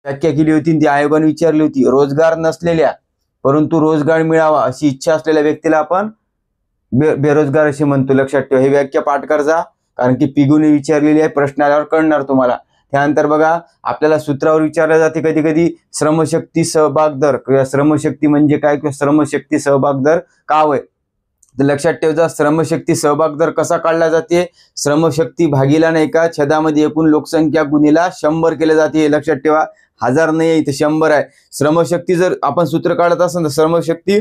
व्याख्या केली होती, ती आयोगाने विचारली होती. रोजगार नसलेल्या परंतु रोजगार मिळावा अशी इच्छा असलेल्या व्यक्तीला आपण बेरोजगार असे म्हणतो. लक्षात ठेवा, ही व्याख्या पाठ करजा, कारण की पिगुने विचारलेली आहे, प्रश्न आल्यावर कळणार तुम्हाला. त्यानंतर बघा, आपल्याला सूत्रावर विचारले जाते कधी कधी श्रमशक्ती सहभाग दर किंवा श्रमशक्ती म्हणजे काय किंवा श्रमशक्ती सहभाग दर का होय. तर लक्षात ठेवजा, श्रमशक्ती सहभाग दर कसा काढला जाते. श्रमशक्ती भागीला नाही का छेदामध्ये एकूण लोकसंख्या गुणिला 100 केले जाते. लक्षात ठेवा, 1000 नाही आहे, इथे 100 आहे. श्रमशक्ती जर आपण सूत्र काढत असेल तर श्रमशक्ती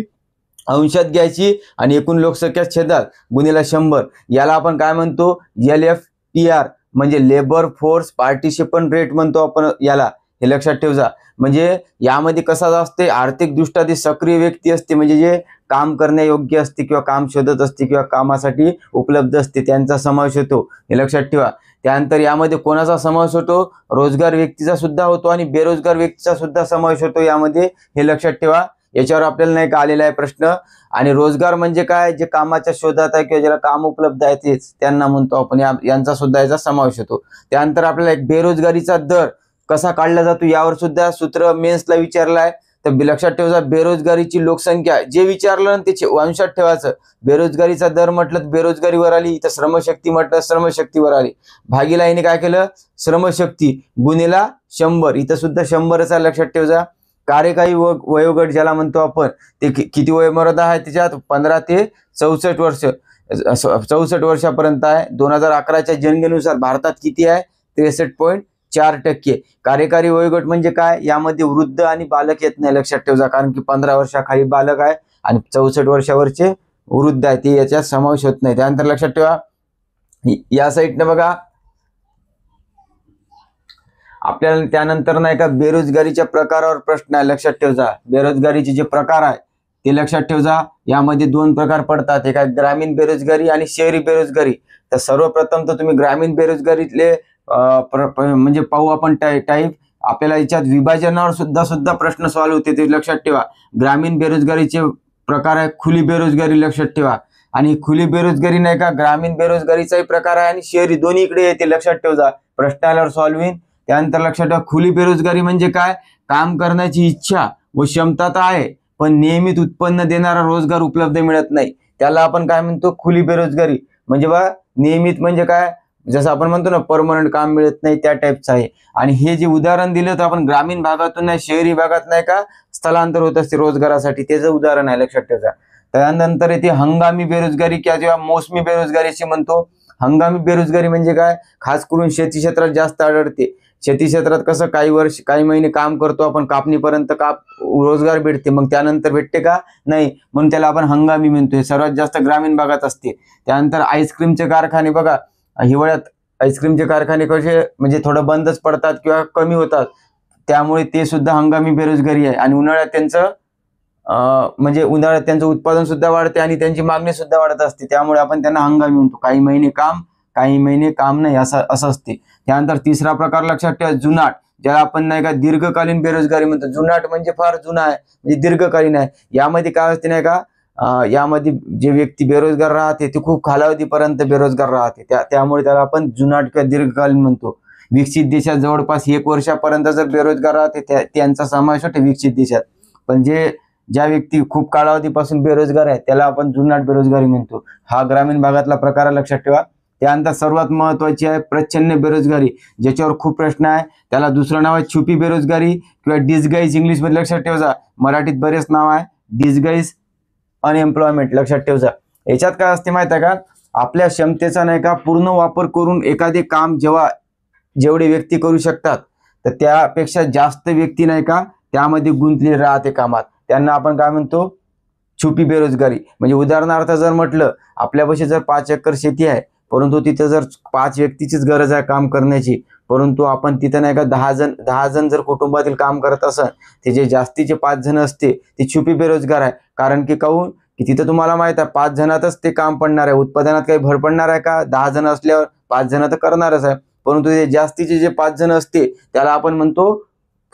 अंशात घ्यायची आणि एकूण लोकसंख्या छेदात गुणिला 100. याला आपण काय म्हणतो, LFPR म्हणजे लेबर फोर्स पार्टिसिपंट रेट म्हणतो आपण याला. हे लक्षात ठेवजा. म्हणजे यामध्ये कसा असते, आर्थिकदृष्ट्या ती सक्रिय व्यक्ती असते, म्हणजे जे काम करण्यायोग्य असते किंवा काम शोधत असते किंवा कामासाठी उपलब्ध असते, त्यांचा समावेश होतो. हे लक्षात ठेवा. त्यानंतर यामध्ये कोणाचा समावेश होतो, रोजगार व्यक्तीचा सुद्धा होतो आणि बेरोजगार व्यक्तीचा सुद्धा समावेश होतो यामध्ये. हे लक्षात ठेवा. याच्यावर आपल्याला नाही का आलेला आहे प्रश्न. आणि रोजगार म्हणजे काय, जे कामाच्या शोधात आहे किंवा ज्याला काम उपलब्ध आहे तेच त्यांना म्हणतो आपण, यांचा सुद्धा याचा समावेश होतो. त्यानंतर आपल्याला एक बेरोजगारीचा दर कसा काढला जातो यावर सुद्धा सूत्र मेन्सला विचारलं आहे. तर लक्षात ठेवा, बेरोजगारीची लोकसंख्या जे विचारलं ना त्याचे अंशात ठेवायचं. बेरोजगारीचा दर म्हटलं तर बेरोजगारीवर आली, इथं श्रमशक्ती म्हटलं श्रमशक्तीवर आली. भागीला याने काय केलं, श्रमशक्ती गुणिला 100, इथं सुद्धा 100च आहे. लक्षात ठेवा. कार्यकारी वयोगट ज्याला म्हणतो आपण, ते किती वयोमर्यादा आहे त्याच्यात, 15 ते 64 वर्ष, 64 वर्षापर्यंत आहे. 2011च्या जनगणनेनुसार भारतात किती आहे, 63.4%. कार्यकारी वयोगट म्हणजे काय, यामध्ये वृद्ध आणि बालक येत नाही. लक्षात ठेवा, कारण की 15 वर्षाखाली बालक आहे आणि 64 वर्षावरचे वृद्ध आहे, ते याच्यात समावेश होत नाही. त्यानंतर लक्षात ठेवा, या साईडने बघा आपल्याला त्यानंतर नाही का बेरोजगारीच्या प्रकारावर प्रश्न आहे. लक्षात ठेवा, बेरोजगारीचे जे प्रकार आहे ते लक्षात ठेवा. यामध्ये 2 प्रकार पडतात, एक आहे ग्रामीण बेरोजगारी आणि शहरी बेरोजगारी. तर सर्वप्रथम तर तुम्ही ग्रामीण बेरोजगारीतले म्हणजे पाहू आपण टाईप. आपल्याला याच्यात विभाजनावर सुद्धा प्रश्न सॉल्व्ह होते, ते लक्षात ठेवा. ग्रामीण बेरोजगारीचे प्रकार आहे खुली बेरोजगारी. लक्षात ठेवा. आणि खुली बेरोजगारी नाही का ग्रामीण बेरोजगारीचाही प्रकार आहे आणि शहरी दोन्ही इकडे येते. लक्षात ठेवा, प्रश्न आल्यावर सॉल्व्ह होईल. त्यानंतर लक्षात ठेवा, खुली बेरोजगारी म्हणजे काय, काम करण्याची इच्छा व क्षमता तर आहे पण नियमित उत्पन्न देणारा रोजगार उपलब्ध मिळत नाही, त्याला आपण काय म्हणतो, खुली बेरोजगारी. म्हणजे बा नियमित म्हणजे काय, जसं आपण म्हणतो ना परमनंट काम मिळत नाही, त्या टाईपचं आहे. आणि हे जे उदाहरण दिलं तर आपण ग्रामीण भागातून नाही शहरी भागात नाही का स्थलांतर होत असते रोजगारासाठी, त्याचं उदाहरण आहे. लक्षात ठेवा. त्यानंतर येते हंगामी बेरोजगारी किंवा मोसमी बेरोजगारी अशी म्हणतो. हंगामी बेरोजगारी म्हणजे काय, खास करून शेती क्षेत्रात जास्त आढळते. शेती क्षेत्रात कसं काही महिने काम करतो आपण, कापणीपर्यंत रोजगार भेटते, मग त्यानंतर भेटते का नाही, म्हणून त्याला आपण हंगामी म्हणतोय. सर्वात जास्त ग्रामीण भागात असते. त्यानंतर आईस्क्रीमचे कारखाने बघा, हिवाळ्यात आईस्क्रीमचे कारखाने कसे म्हणजे थोडं बंदच पडतात किंवा कमी होतात, त्यामुळे ते सुद्धा हंगामी बेरोजगारी आहे. आणि उन्हाळ्यात त्यांचं उत्पादन सुद्धा वाढते आणि त्यांची मागणी सुद्धा वाढत असते, त्यामुळे आपण त्यांना हंगामी म्हणतो. काही महिने काम नाही असं असते. त्यानंतर तिसरा प्रकार लक्षात ठेवा, जुनाट, ज्याला आपण नाही का दीर्घकालीन बेरोजगारी म्हणतो. जुनाट म्हणजे फार जुना आहे, म्हणजे दीर्घकालीन आहे. यामध्ये काय असते नाही का, यामध्ये जे व्यक्ती बेरोजगार राहते ते खूप कालावधीपर्यंत बेरोजगार राहते, त्यामुळे त्याला आपण जुनाट किंवा दीर्घकालीन म्हणतो. विकसित देशात जवळपास 1 वर्षापर्यंत जर बेरोजगार राहते त्यांचा समावेश होतो विकसित देशात. पण ज्या व्यक्ती खूप कालावधीपासून बेरोजगार आहे त्याला आपण जुनाट बेरोजगारी म्हणतो. हा ग्रामीण भागातला प्रकार लक्षात ठेवा. त्यानंतर सर्वात महत्वाची आहे प्रच्छन्न बेरोजगारी, ज्याच्यावर खूप प्रश्न आहे. त्याला दुसरं नाव आहे छुपी बेरोजगारी किंवा डिस्गाईज, इंग्लिशमध्ये लक्षात ठेवा. मराठीत बरेच नाव आहे, डिस्गाईज अनएम्प्लॉयमेंट. लक्षात ठेवा. याच्यात काय असते माहिती आहे का, आपल्या क्षमतेचा नाही का पूर्ण वापर करून एखादे काम जेवढे व्यक्ती करू शकतात तर त्यापेक्षा जास्त व्यक्ती नाही का त्यामध्ये गुंतलेले राहते कामात, त्यांना आपण काय म्हणतो, छुपी बेरोजगारी. म्हणजे उदाहरणार्थ जर म्हटलं, आपल्यापाशी जर 5 एकर शेती आहे परंतु तिथं जर 5 व्यक्तीचीच गरज आहे काम करण्याची, परंतु आपण तिथं नाही का 10 जण जर कुटुंबातील काम करत असेल, ते जे जास्तीचे 5 जण असते ते छुपी बेरोजगार आहे. कारण की काहून की तिथं तुम्हाला माहित आहे 5 जणातच ते काम पडणार आहे, उत्पादनात काही भर पडणार आहे का, 10 जण असल्यावर 5 जण तर करणारच आहे. परंतु ते जास्तीचे जे 5 जण असते त्याला आपण म्हणतो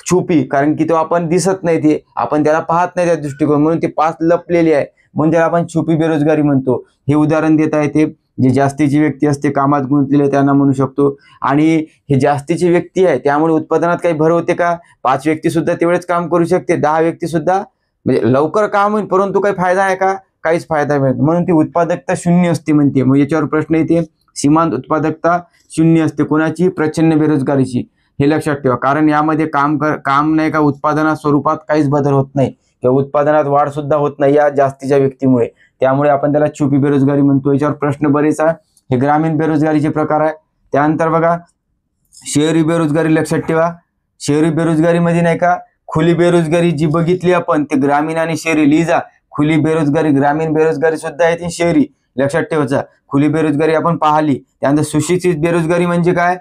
छुपी, कारण की तो आपण दिसत नाही, ते आपण त्याला पाहत नाही त्या दृष्टिकोन, म्हणून ते 5 लपलेले आहे, म्हणून त्याला आपण छुपी बेरोजगारी म्हणतो. हे उदाहरण देता येते. जे जास्तीची व्यक्ती असते कामात गुंतलेले त्यांना म्हणू शकतो. आणि हे जास्तीची व्यक्ती आहे त्यामुळे उत्पादनात काही भर होते का? 5 व्यक्ती सुद्धा तेवढेच काम करू शकते, 10 व्यक्ती सुद्धा, म्हणजे लवकर काम होईल परंतु काही फायदा आहे का? काहीच फायदा मिळत, म्हणून ती उत्पादकता शून्य असते म्हणते. मग याच्यावर प्रश्न येते, सीमांत उत्पादकता शून्य असते कोणाची? प्रचंड बेरोजगारीची. हे लक्षात ठेवा, कारण यामध्ये काम नाही का उत्पादनात स्वरूपात काहीच बदल होत नाही किंवा उत्पादनात वाढ सुद्धा होत नाही या जास्तीच्या व्यक्तीमुळे, त्यामुळे आपण त्याला छुपी बेरोजगारी म्हणतो. याच्यावर प्रश्न बरेच आहे. हे ग्रामीण बेरोजगारीचे प्रकार आहे. त्यानंतर बघा शहरी बेरोजगारी लक्षात ठेवा. शहरी बेरोजगारीमध्ये नाही का खुली बेरोजगारी जी बघितली आपण ते ग्रामीण आणि शहरी लिहिजा. खुली बेरोजगारी, ग्रामीण बेरोजगारी सुद्धा आहे ती शहरी, लक्षात ठेवायचं. खुली बेरोजगारी आपण पाहिली. त्यानंतर सुशिक्षित बेरोजगारी म्हणजे काय?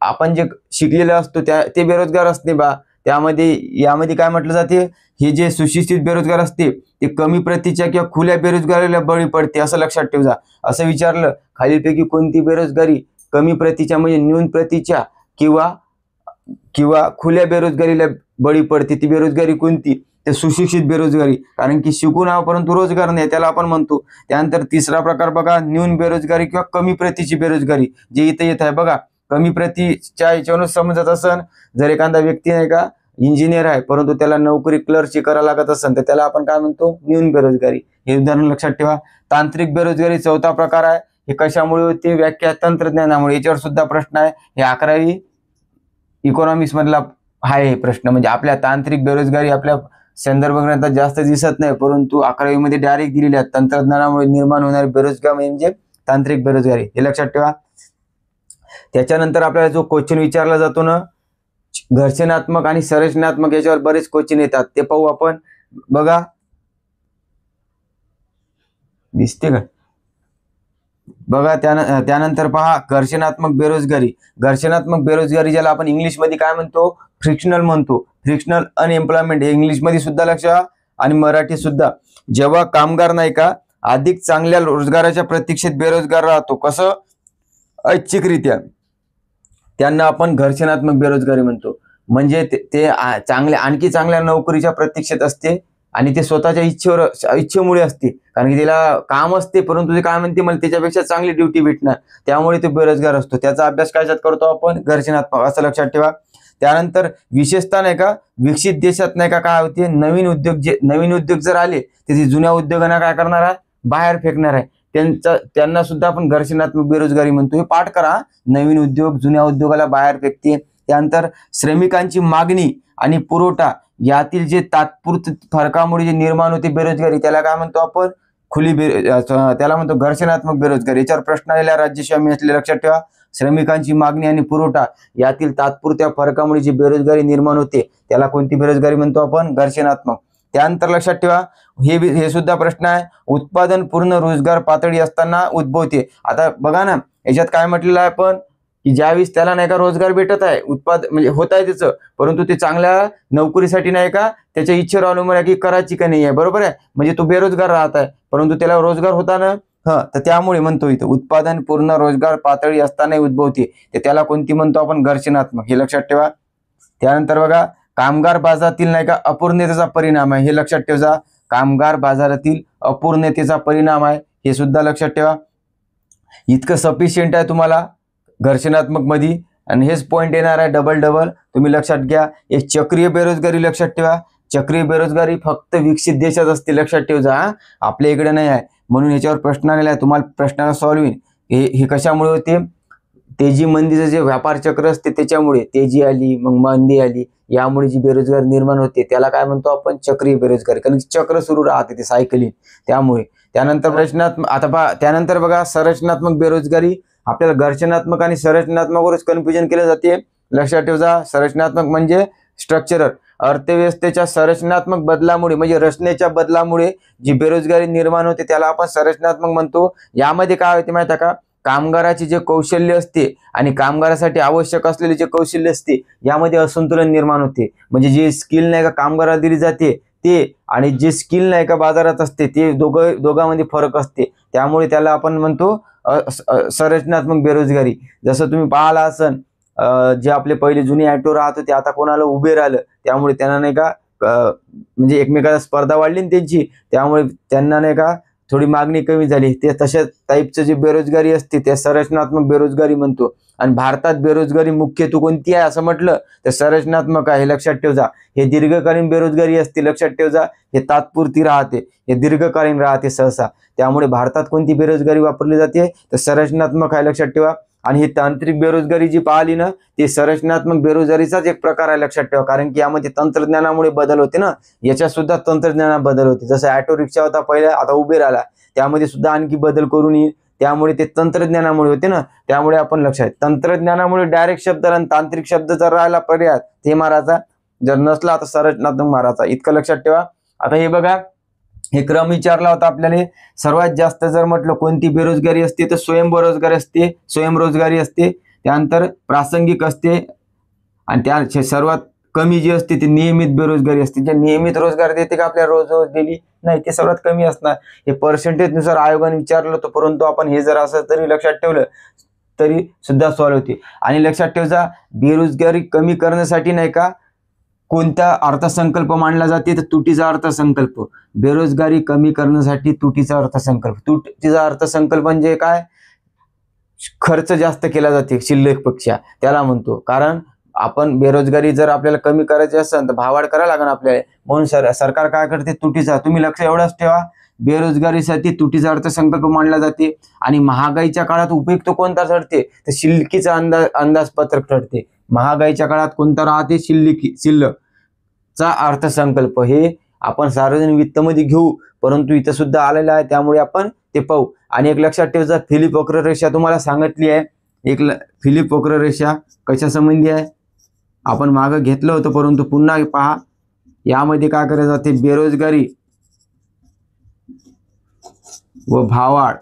आपण जे शिकलेलं असतो ते बेरोजगार असते बा. यामध्ये काय म्हटलं जाते, हे जे सुशिक्षित बेरोजगार असते ते कमी प्रतीच्या किंवा खुल्या बेरोजगारीला बळी पडते, असं लक्षात ठेवा. असं विचारलं खालीलपैकी कोणती बेरोजगारी कमी प्रतीच्या म्हणजे न्यून प्रतीच्या किंवा खुल्या बेरोजगारीला बळी पडते, ती बेरोजगारी कोणती? ते सुशिक्षित बेरोजगारी, कारण की शिकून आहो परंतु रोजगार नाही त्याला आपण म्हणतो. त्यानंतर तिसरा प्रकार बघा न्यून बेरोजगारी किंवा कमी प्रतीची बेरोजगारी, जे इथे येत आहे बघा. कमी प्रतीच्या याच्यावरून समजत असन, जर एखादा व्यक्ती नाही का इंजिनियर आहे परंतु त्याला नोकरी क्लर्कची करायला लागत असेल तर त्याला आपण काय म्हणतो? न्यून बेरोजगारी. हे उदाहरण लक्षात ठेवा. तांत्रिक बेरोजगारी चौथा प्रकार आहे. हे कशामुळे होते? व्याख्या तंत्रज्ञानामुळे. याच्यावर सुद्धा प्रश्न आहे. हे 11वी इकॉनॉमिक्स मधला आहे प्रश्न. म्हणजे आपल्या तांत्रिक बेरोजगारी आपल्या संदर्भ ग्रंथात जास्त दिसत नाही परंतु 11वी मध्ये डायरेक्ट दिलेली आहे. तंत्रज्ञानामुळे निर्माण होणारी बेरोजगारी म्हणजे तांत्रिक बेरोजगारी, हे लक्षात ठेवा. त्याच्यानंतर आपल्याला जो क्वेश्चन विचारला जातो ना, घर्षणात्मक आणि संरचनात्मक, याच्यावर बरेच क्वेश्चन येतात, ते पाहू आपण. बघा दिसते का? बघा त्यानंतर पहा घर्षणात्मक बेरोजगारी. घर्षणात्मक बेरोजगारी ज्याला आपण इंग्लिश मध्ये काय म्हणतो? फ्रिक्शनल म्हणतो. फ्रिक्शनल अनएम्प्लॉयमेंट हे इंग्लिश मध्ये सुद्धा लक्षात आणि मराठी सुद्धा. जेव्हा कामगार नाही का अधिक चांगल्या रोजगाराच्या प्रतीक्षेत बेरोजगार राहतो, कसं? ऐच्छिकरित्या, त्यांना आपण घर्षणात्मक बेरोजगारी म्हणतो. म्हणजे ते आणखी चांगल्या नोकरीच्या प्रतीक्षेत असते आणि ते स्वतःच्या इच्छेमुळे असते, कारण की त्याला काम असते परंतु ते काय म्हणते मला त्याच्यापेक्षा चांगली ड्युटी भेटणार, त्यामुळे तो बेरोजगार असतो. त्याचा अभ्यास काय करतो आपण? घर्षणात्मक, असं लक्षात ठेवा. त्यानंतर विशेषतः नाही का विकसित देशात नाही का काय होते? नवीन उद्योग जर आले तर ते जुन्या उद्योगांना काय करणार आहे? बाहेर फेकणार आहे. त्यांना सुद्धा आपण घर्षणात्मक बेरोजगारी म्हणतो. हे पाठ करा. नवीन उद्योग जुन्या उद्योगाला बाहेर फेकते. त्यानंतर श्रमिकांची मागणी आणि पुरवठा यातील जे तात्पुरते फरकामुळे जे निर्माण होते बेरोजगारी, त्याला काय म्हणतो आपण? त्याला म्हणतो घर्षणात्मक बेरोजगारी. याच्यावर प्रश्न आलेला राज्यसेवा असले, लक्षात ठेवा. श्रमिकांची मागणी आणि पुरवठा यातील तात्पुरत्या फरकामुळे जी बेरोजगारी निर्माण होते त्याला कोणती बेरोजगारी म्हणतो आपण? घर्षणात्मक. त्यानंतर लक्षात ठेवा हे सुद्धा प्रश्न आहे, उत्पादन पूर्ण रोजगार पातळी असताना उद्भवते. आता बघा ना, याच्यात काय म्हटलेलं आहे आपण की ज्यावेळेस त्याला नाही का रोजगार भेटत आहे, म्हणजे होत आहे त्याचं, परंतु ते चांगल्या नोकरीसाठी नाही का त्याच्या इच्छेवर अवलंबून आहे की करायची का नाही आहे, बरोबर आहे. म्हणजे तो बेरोजगार राहत आहे परंतु त्याला रोजगार होता ना, तर त्यामुळे म्हणतो इथं उत्पादन पूर्ण रोजगार पातळी असताना उद्भवते, तर त्याला कोणती म्हणतो आपण? घर्षणात्मक. हे लक्षात ठेवा. त्यानंतर बघा कामगार बाजारातील नाही का अपूर्णतेचा परिणाम आहे, हे लक्षात ठेवा. कामगार बाजारातील अपूर्णतेचा परिणाम आहे, हे सुद्धा लक्षात ठेवा. इतकं सफिशियंट आहे तुम्हाला घर्षणात्मक मध्ये, आणि हेच पॉइंट येणार आहे डबल तुम्ही लक्षात घ्या. एक चक्रीय बेरोजगारी लक्षात ठेवा. चक्रीय बेरोजगारी फक्त विकसित देशात असते, लक्षात ठेवा. आपल्या इकडे नाही आहे, म्हणून याच्यावर प्रश्न आलेला आहे. तुम्हाला प्रश्नाला सॉल्व्ह होईल. हे कशामुळे होते? तेजी मंदीचं जे व्यापार चक्र असते त्याच्यामुळे तेजी आली मग मंदी आली, यामुळे जी बेरोजगारी निर्माण होते त्याला काय म्हणतो आपण? चक्रीय बेरोजगारी, कारण चक्र सुरू राहते ते सायकलिंग, त्यामुळे. त्यानंतर बघा संरचनात्मक बेरोजगारी. आपल्याला घर्षणात्मक आणि संरचनात्मकवरच कन्फ्युजन केले जाते, लक्षात ठेवा. संरचनात्मक म्हणजे स्ट्रक्चरल, अर्थव्यवस्थेच्या संरचनात्मक बदलामुळे म्हणजे रचनेच्या बदलामुळे जी बेरोजगारी निर्माण होते त्याला आपण संरचनात्मक म्हणतो. यामध्ये काय होते माहिती आहे का? कामगाराचे जे कौशल्य असते आणि कामगारासाठी आवश्यक असलेले जे कौशल्य असते यामध्ये असंतुलन निर्माण होते. म्हणजे जे स्किल नाही का कामगाराला दिली जाते ते आणि जे स्किल नाही का बाजारात असते ते दोघांमध्ये फरक असते, त्यामुळे त्याला आपण म्हणतो संरचनात्मक बेरोजगारी. जसं तुम्ही पाहिला असन जे आपले पहिले जुने ऑटो राहत होते आता कोणाला उभे राहिलं, त्यामुळे त्यांना नाही का म्हणजे एकमेकाला स्पर्धा वाढली ना त्यांची, त्यामुळे त्यांना नाही का थोडी मागणी कमी झाली, ते तशा टाईपचं जे बेरोजगारी असते त्या संरचनात्मक बेरोजगारी म्हणतो. आणि भारतात बेरोजगारी मुख्यत्वे कोणती आहे असं म्हटलं तर संरचनात्मक आहे, हे लक्षात ठेव जा. हे दीर्घकालीन बेरोजगारी असते, लक्षात ठेव जा. हे तात्पुरती राहते, हे दीर्घकालीन राहते सहसा. त्यामुळे भारतात कोणती बेरोजगारी वापरली जाते तर संरचनात्मक आहे, लक्षात ठेवा. आणि ही तांत्रिक बेरोजगारी जी पाहिली ना, ती संरचनात्मक बेरोजगारीचाच एक प्रकार आहे, लक्षात ठेवा. कारण की यामध्ये तंत्रज्ञानामुळे बदल होते ना, याच्यात सुद्धा तंत्रज्ञानात बदल होते. जसं ऑटो रिक्षा होता पहिला, आता उबेर आला, त्यामध्ये सुद्धा आणखी बदल करून येईल. त्यामुळे ते तंत्रज्ञानामुळे होते ना, त्यामुळे आपण लक्षात, तंत्रज्ञानामुळे डायरेक्ट शब्द आणि तांत्रिक शब्द जर राहिला पर्याय ते मारायचा, जर नसला तर संरचनात्मक मारायचा, इतकं लक्षात ठेवा. आता हे बघा, हे क्रम विचारला होता आपल्याला. सर्वात जास्त जर म्हटलं कोणती बेरोजगारी असते तर स्वयंरोजगारी असते, स्वयंरोजगारी असते. त्यानंतर प्रासंगिक असते आणि त्या सर्वात कमी जी असते ती नियमित बेरोजगारी असते. जे नियमित रोजगार देते का आपल्या रोज रोज दिली नाही, ते सर्वात कमी असणार. हे पर्सेंटेजनुसार आयोगाने विचारलं होतं, परंतु आपण हे जर असं तरी लक्षात ठेवलं तरी सुद्धा सॉल्व्ह होते. आणि लक्षात ठेवजा, बेरोजगारी कमी करण्यासाठी नाही का कोणता अर्थसंकल्प मांडला जाते तर तुटीचा अर्थसंकल्प. बेरोजगारी कमी करण्यासाठी तुटीचा अर्थसंकल्प. तुटीचा अर्थसंकल्प म्हणजे काय, खर्च जास्त केला जाते शिल्लकपेक्षा, त्याला म्हणतो. कारण आपण बेरोजगारी जर आपल्याला कमी करायची असेल तर भावाढ करायला लागणार आपल्याला, म्हणून सरकार काय करते, तुटीचा. तुम्ही लक्ष एवढंच ठेवा, बेरोजगारीसाठी तुटीचा अर्थसंकल्प मांडला जाते. आणि महागाईच्या काळात उपयुक्त कोणता ठरते तर शिल्लकीचा अंदाजपत्रक ठरते. महागाईच्या काळात कोणता राहते, शिल्लकचा अर्थसंकल्प. हे आपण सार्वजनिक वित्तमध्ये घेऊ, परंतु इथं सुद्धा आलेलं आहे, त्यामुळे आपण ते पाहू. आणि एक लक्षात ठेवायचा, फिलिप वक्ररेषा तुम्हाला सांगितली आहे. एक फिलिप वक्ररेषा कशा संबंधी आहे आपण मागं घेतलं होतं, परंतु पुन्हा पहा. यामध्ये काय करायचं जाते, बेरोजगारी व भावाढ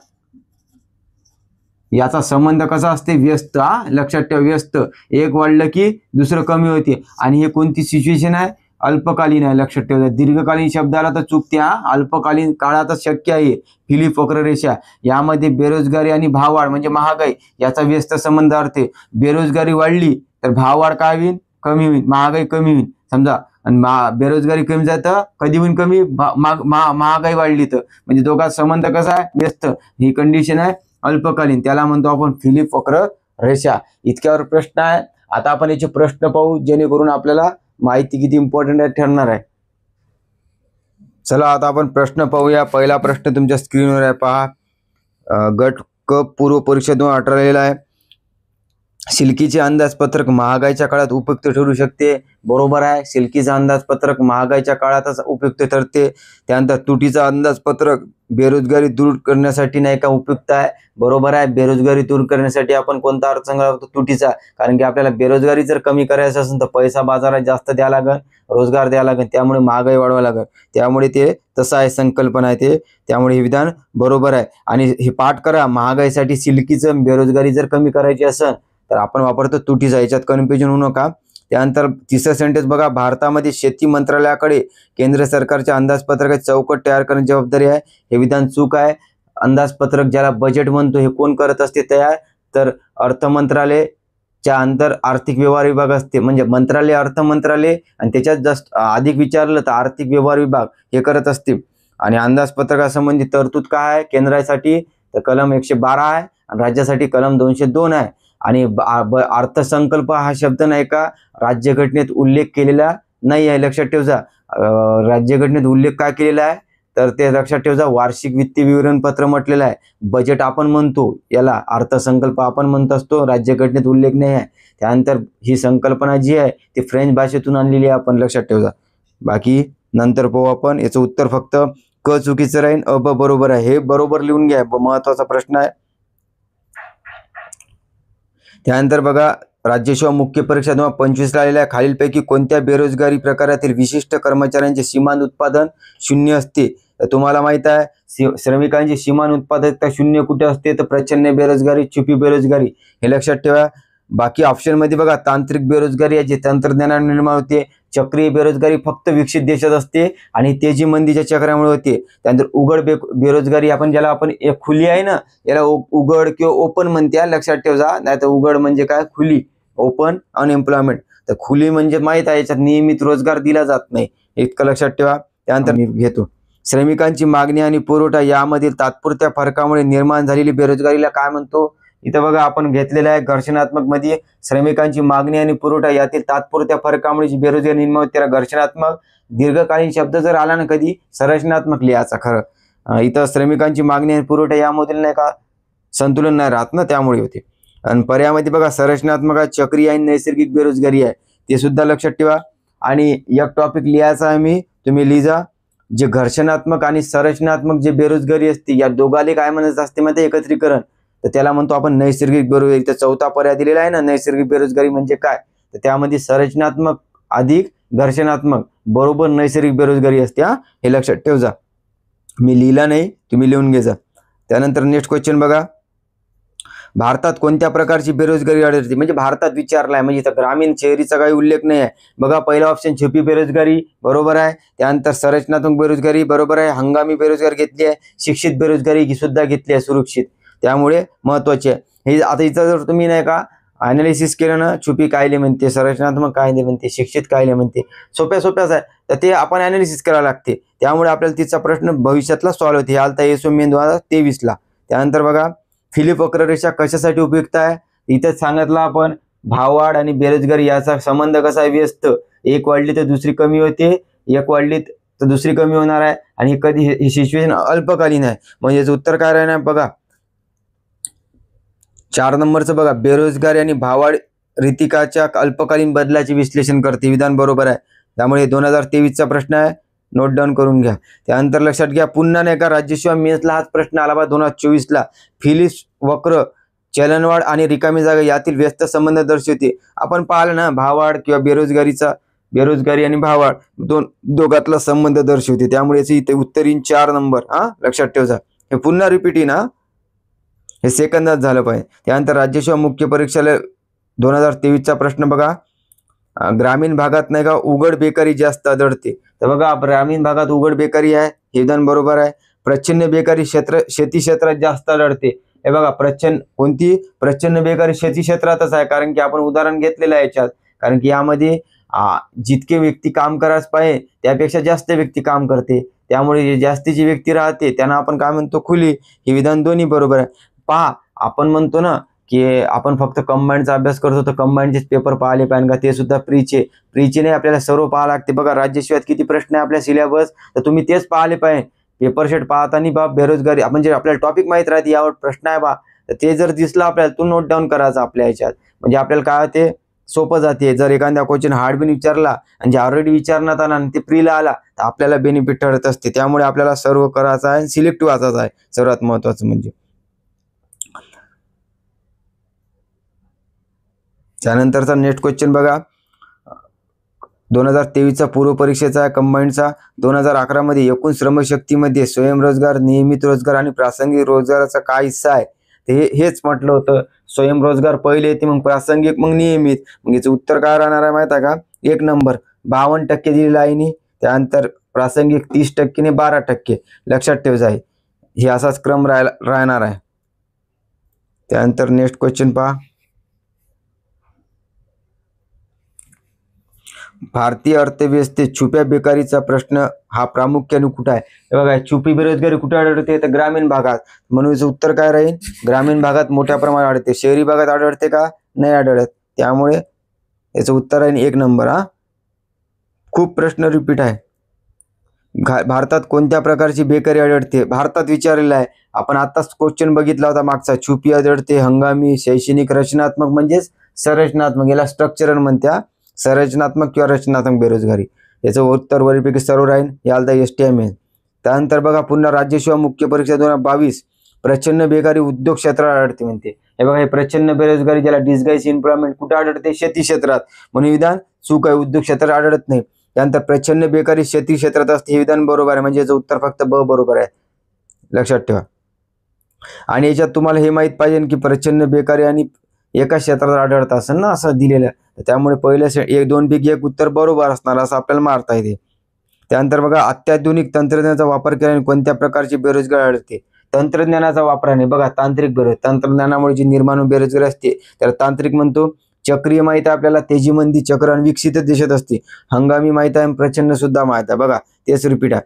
याचा संबंध कसा असते, व्यस्त. लक्षात ठेवा, व्यस्त. एक वाढलं की दुसरं कमी होते. आणि हे कोणती सिच्युएशन आहे, अल्पकालीन आहे, लक्षात ठेवा. दीर्घकालीन शब्दाला तर चुकते, अल्पकालीन काळातच शक्य आहे. फिलिप वक्ररेषा यामध्ये बेरोजगारी आणि भाववाढ म्हणजे महागाई याचा व्यस्त संबंध असते. बेरोजगारी वाढली तर भाववाढ काय होईल, कमी होईल, महागाई कमी होईल समजा. आणि बेरोजगारी कमी जातं कधी होईल, कमी, महागाई वाढली तर. म्हणजे दोघांचा संबंध कसा आहे, व्यस्त. ही कंडिशन आहे अल्पकालीन, त्याला म्हणतो आपण फिलिप वक्ररेषा. इतक्यावर प्रश्न आहे. आता आपण याचे प्रश्न पाहू, जेणेकरून आपल्याला माहिती किती इम्पॉर्टंट आहे ठरणार आहे. चला आता आपण प्रश्न पाहूया. पहिला प्रश्न तुमच्या स्क्रीनवर आहे, पहा. गट क पूर्व परीक्षा 2018 लिहिलेला आहे. शिल्लकीचे अंदाजपत्रक महागाईच्या काळात उपयुक्त ठरू शकते. बरोबर आहे, शिल्लकीचा अंदाजपत्रक महागाईच्या काळातच उपयुक्त ठरते. त्यानंतर तुटीचा अंदाजपत्रक बेरोजगारी दूर करण्यासाठी नाही का उपयुक्त आहे. बरोबर आहे, बेरोजगारी दूर करण्यासाठी आपण कोणता अर्थसंकल्प लावतो, तुटीचा. कारण की आपल्याला बेरोजगारी जर कमी करायचं असेल तर पैसा बाजारात जास्त द्यावा लागेल, रोजगार द्यावा लागेल, त्यामुळे महागाई वाढवावी लागेल. त्यामुळे ते तसं आहे, संकल्पना आहे ते. त्यामुळे हे विधान बरोबर आहे. आणि हे पाठ करा, महागाईसाठी शिल्लकीचं बेरोजगारी जर कमी करायची असेल तर आपण वापरतो तुटीचा. याच्यात कन्फ्युजन होऊ नका. त्यानंतर तिसरं सेंटेन्स बघा, भारतामध्ये शेती मंत्रालयाकडे केंद्र सरकारच्या अंदाजपत्रकाची चौकट तयार करण्याची जबाबदारी आहे. हे विधान चूक आहे. अंदाजपत्रक ज्याला बजेट म्हणतो हे कोण करत असते तयार, तर अर्थ मंत्रालयाच्या अंतर आर्थिक व्यवहार विभाग असते. म्हणजे मंत्रालय, अर्थ मंत्रालय, आणि त्याच्यात जास्त अधिक विचारलं तर आर्थिक व्यवहार विभाग हे करत असते. आणि अंदाजपत्रकासंबंधी तरतूद काय आहे केंद्रासाठी तर कलम 112 आहे आणि राज्यासाठी कलम 202 आहे. आणि अर्थसंकल्प हा शब्द नाही का राज्यघटनेत उल्लेख केलेला नाही आहे, लक्षात ठेवजा. राज्यघटनेत उल्लेख काय केलेला आहे तर ते लक्षात ठेवजा, वार्षिक वित्तीय विवरणपत्र म्हटलेलं आहे. बजेट आपण म्हणतो याला, अर्थसंकल्प आपण म्हणत असतो, राज्यघटनेत उल्लेख नाही आहे. त्यानंतर ही संकल्पना जी आहे ती फ्रेंच भाषेतून आणलेली आहे, आपण लक्षात ठेवजा. बाकी नंतर पाहू आपण. याचं उत्तर फक्त क चुकीचं राहील, ब बरोबर आहे. हे बरोबर लिहून घ्या, महत्वाचा प्रश्न आहे. त्यानंतर बघा, राज्यसेवा मुख्य परीक्षा 2025 आलेल्या खालीलपैकी कोणत्या बेरोजगारी प्रकारातील विशिष्ट कर्मचाऱ्यांचे सीमांत उत्पादन शून्य असते. तर तुम्हाला माहित आहे श्रमिकांची सीमांत उत्पादकता शून्य कुठे असते तर प्रचंड बेरोजगारी, छुपी बेरोजगारी, हे लक्षात ठेवा. बाकी ऑप्शन मध्ये बघा, तांत्रिक बेरोजगारी आहे जी तंत्रज्ञानाने निर्माण होते. चक्रीय बेरोजगारी फक्त विकसित देशात असते आणि तेजी मंदीच्या चक्रामुळे होते. त्यानंतर उघड बेरोजगारी आपण ज्याला आपण एक खुली आहे ना, याला उघड किंवा ओपन म्हणते, लक्षात ठेवा. नाही तर उघड म्हणजे काय, खुली, ओपन अनएम्प्लॉयमेंट. तर खुली म्हणजे माहित आहे याच्यात नियमित रोजगार दिला जात नाही, इतकं लक्षात ठेवा. त्यानंतर मी घेतो श्रमिकांची मागणी आणि पुरवठा यामधील तात्पुरत्या फरकामुळे निर्माण झालेली बेरोजगारीला काय म्हणतो? इथं बघा आपण घेतलेलं आहे घर्षणात्मक मध्ये श्रमिकांची मागणी आणि पुरवठा यातील तात्पुरत्या फरकामुळे जी बेरोजगारी निर्माण होते त्याला घर्षणात्मक. दीर्घकालीन शब्द जर आला ना कधी संरचनात्मक लिहायचा खरं. इथं श्रमिकांची मागणी आणि पुरवठा यामधील नाही का संतुलन नाही राहत ना, त्यामुळे होते. आणि पर्यायामध्ये बघा संरचनात्मक चक्रीय आणि नैसर्गिक बेरोजगारी आहे, ते सुद्धा लक्षात ठेवा. आणि एक टॉपिक लिहायचा आहे मी, तुम्ही लिहा. जे घर्षणात्मक आणि संरचनात्मक जे बेरोजगारी असते या दोघाले काय म्हणत असते माहिती एकत्रीकरण, तर त्याला म्हणतो आपण नैसर्गिक बेरोजगारी. तर चौथा पर्याय दिलेला आहे ना नैसर्गिक बेरोजगारी म्हणजे काय, तर त्यामध्ये संरचनात्मक अधिक घर्षणात्मक बरोबर नैसर्गिक बेरोजगारी असते. हे लक्षात ठेव जा, मी लिहिला नाही, तुम्ही लिहून घे जा. त्यानंतर नेक्स्ट क्वेश्चन बघा, भारतात कोणत्या प्रकारची बेरोजगारी आढळते? म्हणजे भारतात विचारलाय, म्हणजे इथं ग्रामीण शहरीचा काही उल्लेख नाही आहे. बघा पहिला ऑप्शन छुपी बेरोजगारी बरोबर आहे, त्यानंतर संरचनात्मक बेरोजगारी बरोबर आहे, हंगामी बेरोजगारी घेतली आहे, शिक्षित बेरोजगारी ही सुद्धा घेतली आहे, सुरक्षित. त्यामुळे महत्वाचे आहे हे. आता इथं जर तुम्ही नाही का अनालिसिस केलं ना, छुपी कायले म्हणते, संरचनात्मक कायले म्हणते, शिक्षित कायले म्हणते, सोप्याच आहे, तर ते आपण अनालिसिस करावं लागते. त्यामुळे आपल्याला तिचा प्रश्न भविष्यातला सॉल्व्ह होते. आलता येसो मे 2023ला. त्यानंतर बघा फिलिप वक्ररेषा कशासाठी उपयुक्त आहे? इथं सांगितलं आपण भाववाढ आणि बेरोजगारी याचा संबंध कसा आहे? व्यस्त. एक वाढली तर दुसरी कमी होते, एक वाढली तर दुसरी कमी होणार आहे. आणि कधी ही सिच्युएशन अल्पकालीन आहे, म्हणजे याचं उत्तर काय राहणार? बघा 4 नंबरचं बघा, बेरोजगारी आणि भाववाढ रीतिकाच्या अल्पकालीन बदलाचे विश्लेषण करते. विधान बरोबर आहे. त्यामुळे 2023चा प्रश्न आहे, नोट डाऊन करून घ्या. त्यानंतर लक्षात घ्या पुन्हा नाही का राज्यसेवा मेन्सला हाच प्रश्न आला बा 2024ला. फिलिप वक्र चलनवाढ आणि रिकामी जागा यातील व्यस्त संबंध दर्शवते. आपण पाहिलं ना भाववाढ किंवा बेरोजगारी आणि भाववाढ दोघातला संबंध दर्शवते. त्यामुळे इथे उत्तर येईन 4 नंबर. लक्षात ठेवा, हे पुन्हा रिपीट येईन, हे सेकंदात झालं पाहिजे. त्यानंतर राज्यसेवा मुख्य परीक्षेला 2023चा प्रश्न बघा, ग्रामीण भागात नाही का उघड बेकारी जास्त आढळते. तर बघा ग्रामीण भागात उघड बेकारी आहे, हे विधान बरोबर आहे. प्रच्छन्न बेकारी शेती क्षेत्रात जास्त आढळते. हे बघा कोणती प्रच्छन्न बेकारी शेती क्षेत्रातच आहे, कारण की आपण उदाहरण घेतलेलं आहे याच्यात. कारण की यामध्ये जितके व्यक्ती काम करायच पाहिजे त्यापेक्षा जास्त व्यक्ती काम करते, त्यामुळे जे जास्तीची व्यक्ती राहते त्यांना आपण काय म्हणतो? खुली. हे विधान दोन्ही बरोबर आहे. पहा आपण म्हणतो ना की आपण फक्त कंबाईनचा अभ्यास करतो, तर कंबाईनचेच पेपर पाहिले पाहिजे का, ते सुद्धा प्रीचे नाही, आपल्याला सर्व पाहावं लागते. बघा राज्यसेवेत किती प्रश्न आहे आपल्या सिलेबस, तर तुम्ही तेच पाहिले पाहिजे. पेपर शेट पाहताना बा बेरोजगारी म्हणजे आपल्याला टॉपिक माहीत राहते यावर प्रश्न आहे बा, तर ते जर दिसलं आपल्याला तो नोट डाऊन करायचा आपल्या ह्याच्यात, म्हणजे आपल्याला काय होते सोपं जाते. जर एखाद्या क्वेश्चन हार्ड बिन विचारला आणि जे ऑलरेडी विचारण्यात आला आणि ते प्रीला आला तर आपल्याला बेनिफिट ठरत असते. त्यामुळे आपल्याला सर्व करायचं आहे, सिलेक्टिव्ह वाचायचं आहे सर्वात महत्वाचं म्हणजे. त्यानंतरचा नेक्स्ट क्वेश्चन बघा, 2023चा पूर्व परीक्षेचा आहे कंबाईनचा. 2011 मध्ये एकूण श्रमशक्तीमध्ये स्वयंरोजगार, नियमित रोजगार आणि प्रासंगिक रोजगाराचा काय हिस्सा आहे? ते हेच म्हटलं होतं, स्वयंरोजगार पहिले येते, मग प्रासंगिक, मग नियमित. मग याचं उत्तर काय राहणार आहे माहिती आहे का? 1 नंबर 52% दिलेला आहे. त्यानंतर प्रासंगिक 30% ने 12%. लक्षात ठेवायचं आहे, हे असाच क्रम राहणार आहे. त्यानंतर नेक्स्ट क्वेश्चन पहा, भारतीय अर्थव्यवस्थेत छुप्या बेकारीचा प्रश्न हा प्रामुख्याने कुठे आहे? हे बघा छुपी बेरोजगारी कुठे आढळते? तर ग्रामीण भागात. म्हणून याचं उत्तर काय राहील? ग्रामीण भागात मोठ्या प्रमाणात आढळते. शहरी भागात आढळते का? नाही आढळत. त्यामुळे याचं उत्तर राहील 1 नंबर. खूप प्रश्न रिपीट आहे. भारतात कोणत्या प्रकारची बेकारी आढळते? भारतात विचारलेला आहे. आपण आताच क्वेश्चन बघितला होता मागचा. छुपी आढळते, हंगामी, शैक्षणिक, रचनात्मक म्हणजेच संरचनात्मक, याला स्ट्रक्चरल म्हणत्या. संरचनात्मक किंवा रचनात्मक बेरोजगारी. याचं उत्तर वरीपैकी सर्व राहील. याला STM. त्यानंतर बघा पुन्हा राज्यसेवा मुख्य परीक्षा 2022 प्रचंड बेकारी उद्योग क्षेत्रात आढळते म्हणते. हे बघा हे प्रचंड बेरोजगारी ज्याला डिस्गाइज एम्प्लॉयमेंट कुठे आढळते? शेती क्षेत्रात. म्हणून विधान चूक आहे, उद्योग क्षेत्रात आढळत नाही. त्यानंतर प्रचंड बेकारी शेती क्षेत्रात असते, हे विधान बरोबर आहे, म्हणजे याचं उत्तर फक्त ब बरोबर आहे. लक्षात ठेवा. आणि याच्यात तुम्हाला हे माहित पाहिजे की प्रचंड बेकारी आणि एका क्षेत्रात आढळत असेल ना असं दिलेलं, त्यामुळे पहिल्या 1-2 पैकी एक उत्तर बरोबर असणार असं आपल्याला मारता येते. त्यानंतर बघा अत्याधुनिक तंत्रज्ञानाचा वापर केल्याने कोणत्या प्रकारची बेरोजगारी आढळते? तंत्रज्ञानाचा वापराने. बघा तांत्रिक तंत्रज्ञानामुळे जी निर्माण बेरोजगारी असते त्याला तांत्रिक म्हणतो. चक्रीय माहिती आहे आपल्याला, तेजीमंदी चक्र आणि विकसित देशात असते. हंगामी माहिती आहे, प्रचंड सुद्धा माहिती आहे. बघा तेच रिपीट आहे.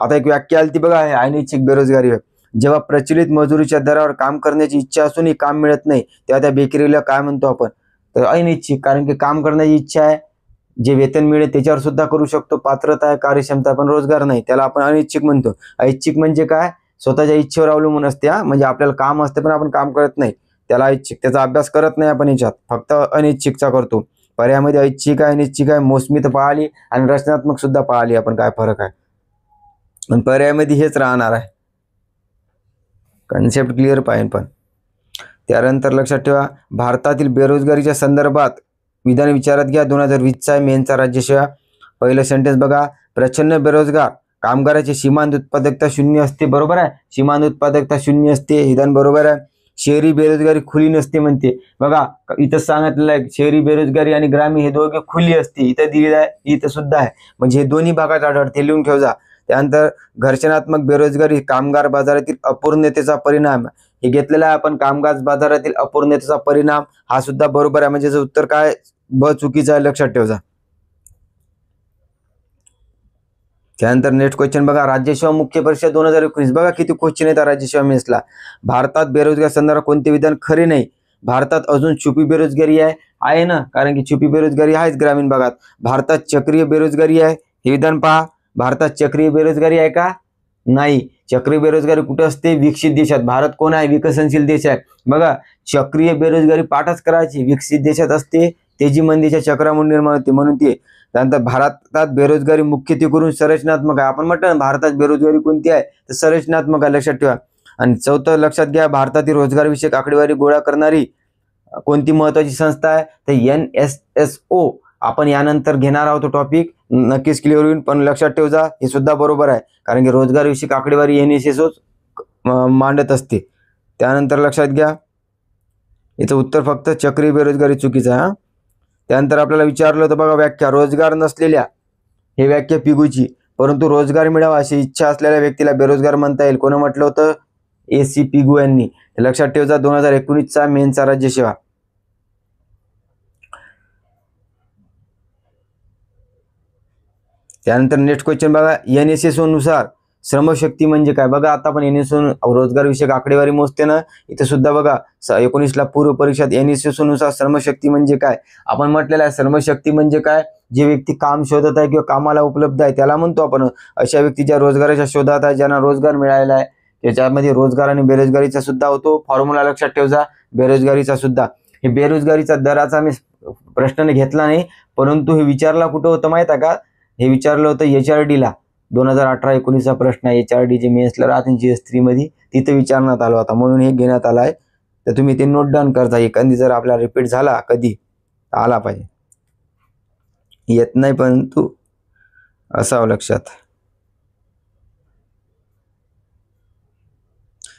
आता एक व्याख्या आली ती बघा, आहे अनैच्छिक बेरोजगारी. जेव्हा प्रचलित मजुरीच्या दरावर काम करण्याची इच्छा असूनही काम मिळत नाही तेव्हा त्या बेकारीला काय म्हणतो आपण, तर अनैच्छिक. कारण की काम करण्याची इच्छा आहे, जे वेतन मिळेल त्याच्यावर सुद्धा करू शकतो, पात्रता आहे, कार्यक्षमता, पण रोजगार नाही, त्याला आपण अनैच्छिक म्हणतो. ऐच्छिक म्हणजे काय, स्वतःच्या इच्छेवर अवलंबून असते, म्हणजे आपल्याला काम असते पण आपण काम करत नाही, त्याला ऐच्छिक. त्याचा अभ्यास करत नाही आपण याच्यात, फक्त अनैच्छिकचा करतो. पर्यायामध्ये ऐच्छिक आहे, अनिच्छिक आहे, मोसमी तर पाहिली आणि रचनात्मक सुद्धा पाहिली आपण काय फरक आहे. आणि पर्यायामध्ये हेच राहणार आहे. कन्सेप्ट क्लिअर पाहिजे. पण त्यानंतर लक्षात ठेवा, भारतातील बेरोजगारीच्या संदर्भात विधान विचारात घ्या. 2020चा मेनचा राज्यसेवा. पहिलं सेंटेन्स बघा, प्रचंड बेरोजगार कामगाराची सीमांत उत्पादकता शून्य असते. बरोबर आहे, सीमांत उत्पादकता शून्य असते, विधान बरोबर आहे. शहरी बेरोजगारी खुली नसते म्हणते. बघा इथं सांगितलेलं आहे, शहरी बेरोजगारी आणि ग्रामीण हे दोघे खुली असते. इथं दिलेलं आहे, इथं सुद्धा आहे, म्हणजे हे दोन्ही भागात आढळते, लिहून ठेव जा. त्यानंतर घर्षणात्मक बेरोजगारी कामगार बाजारातील अपूर्णतेचा परिणाम, हे घेतलेला आहे आपण, कामगार बाजारातील अपूर्णतेचा परिणाम, हा सुद्धा बरोबर आहे. म्हणजे उत्तर काय, ब चुकीचं आहे, लक्षात ठेवा. त्यानंतर नेक्स्ट क्वेश्चन बघा, राज्यसेवा मुख्य परीक्षा 2019. बघा किती क्वेश्चन येतात राज्यसेवा मेन्सला. भारतात बेरोजगार संदर्भात कोणते विधान खरे नाही. भारतात अजून छुपी बेरोजगारी आहे ना, कारण की छुपी बेरोजगारी आहेच ग्रामीण भागात. भारतात चक्रीय बेरोजगारी आहे, हे विधान पहा. भारतात चक्रीय बेरोजगारी आहे का, नाही. चक्रीय बेरोजगारी कुठे असते, विकसित देशात. भारत कोण आहे, विकसनशील देश आहे. बघा चक्रीय बेरोजगारी पाठच करायची, विकसित देशात असते, तेजी मंदीच्या चक्रामुळे निर्माण होते, म्हणून ते. त्यानंतर भारतात बेरोजगारी मुख्यत्वे करून संरचनात्मक आहे. आपण म्हटलं भारतात बेरोजगारी कोणती आहे, तर संरचनात्मक आहे, लक्षात ठेवा. आणि चौथं लक्षात घ्या, भारतातील रोजगारविषयक आकडेवारी गोळा करणारी कोणती महत्वाची संस्था आहे, तर NSSO. आपण यानंतर घेणार आहोत टॉपिक, नक्कीच क्लिअर होईल, पण लक्षात ठेव जा, हे सुद्धा बरोबर आहे, कारण की रोजगारविषयक आकडेवारी NSSO मांडत असते. त्यानंतर लक्षात घ्या, याचं उत्तर फक्त चक्रीय बेरोजगारी चुकीचं आहे. त्यानंतर आपल्याला विचारलं होतं बघा, व्याख्या, रोजगार नसलेल्या, हे व्याख्या पिगूची. परंतु रोजगार मिळावा अशी इच्छा असलेल्या व्यक्तीला बेरोजगार म्हणता येईल. कोण म्हटलं होतं, AC पिगू यांनी. लक्षात ठेवजा, 2019चा मेनचा राज्यसेवा. त्यानंतर नेक्स्ट क्वेश्चन बघा, NSSO नुसार श्रमशक्ती म्हणजे काय. बघा आता आपण NSSO रोजगार विषयक आकडेवारी मोजते ना, इथे सुद्धा बघा 19ला पूर्व परीक्षेत NSSO नुसार श्रमशक्ती म्हणजे काय आपण म्हटलेलं आहे. श्रमशक्ती म्हणजे काय, जे व्यक्ती काम शोधत आहे किंवा कामाला उपलब्ध आहे त्याला म्हणतो आपण. अशा व्यक्ती ज्या रोजगाराच्या शोधात आहे, ज्यांना रोजगार मिळालेला आहे, त्याच्यामध्ये रोजगार आणि बेरोजगारीचा सुद्धा होतो. फॉर्म्युला लक्षात ठेवजा, बेरोजगारीचा सुद्धा. हे बेरोजगारीचा दराचा मी प्रश्न घेतला नाही, परंतु हे विचारला कुठं होतं माहित आहे का, हे विचारलं होतं HRDला. 2018-19चा प्रश्न आहे, HRD जे मेन्सला राहते GS3 मध्ये, तिथे विचारण्यात आला होता, म्हणून हे घेण्यात आलं आहे. तर तुम्ही ते नोट डाऊन करता, एखादी जर आपला रिपीट झाला कधी आला पाहिजे, येत नाही परंतु असावं लक्षात.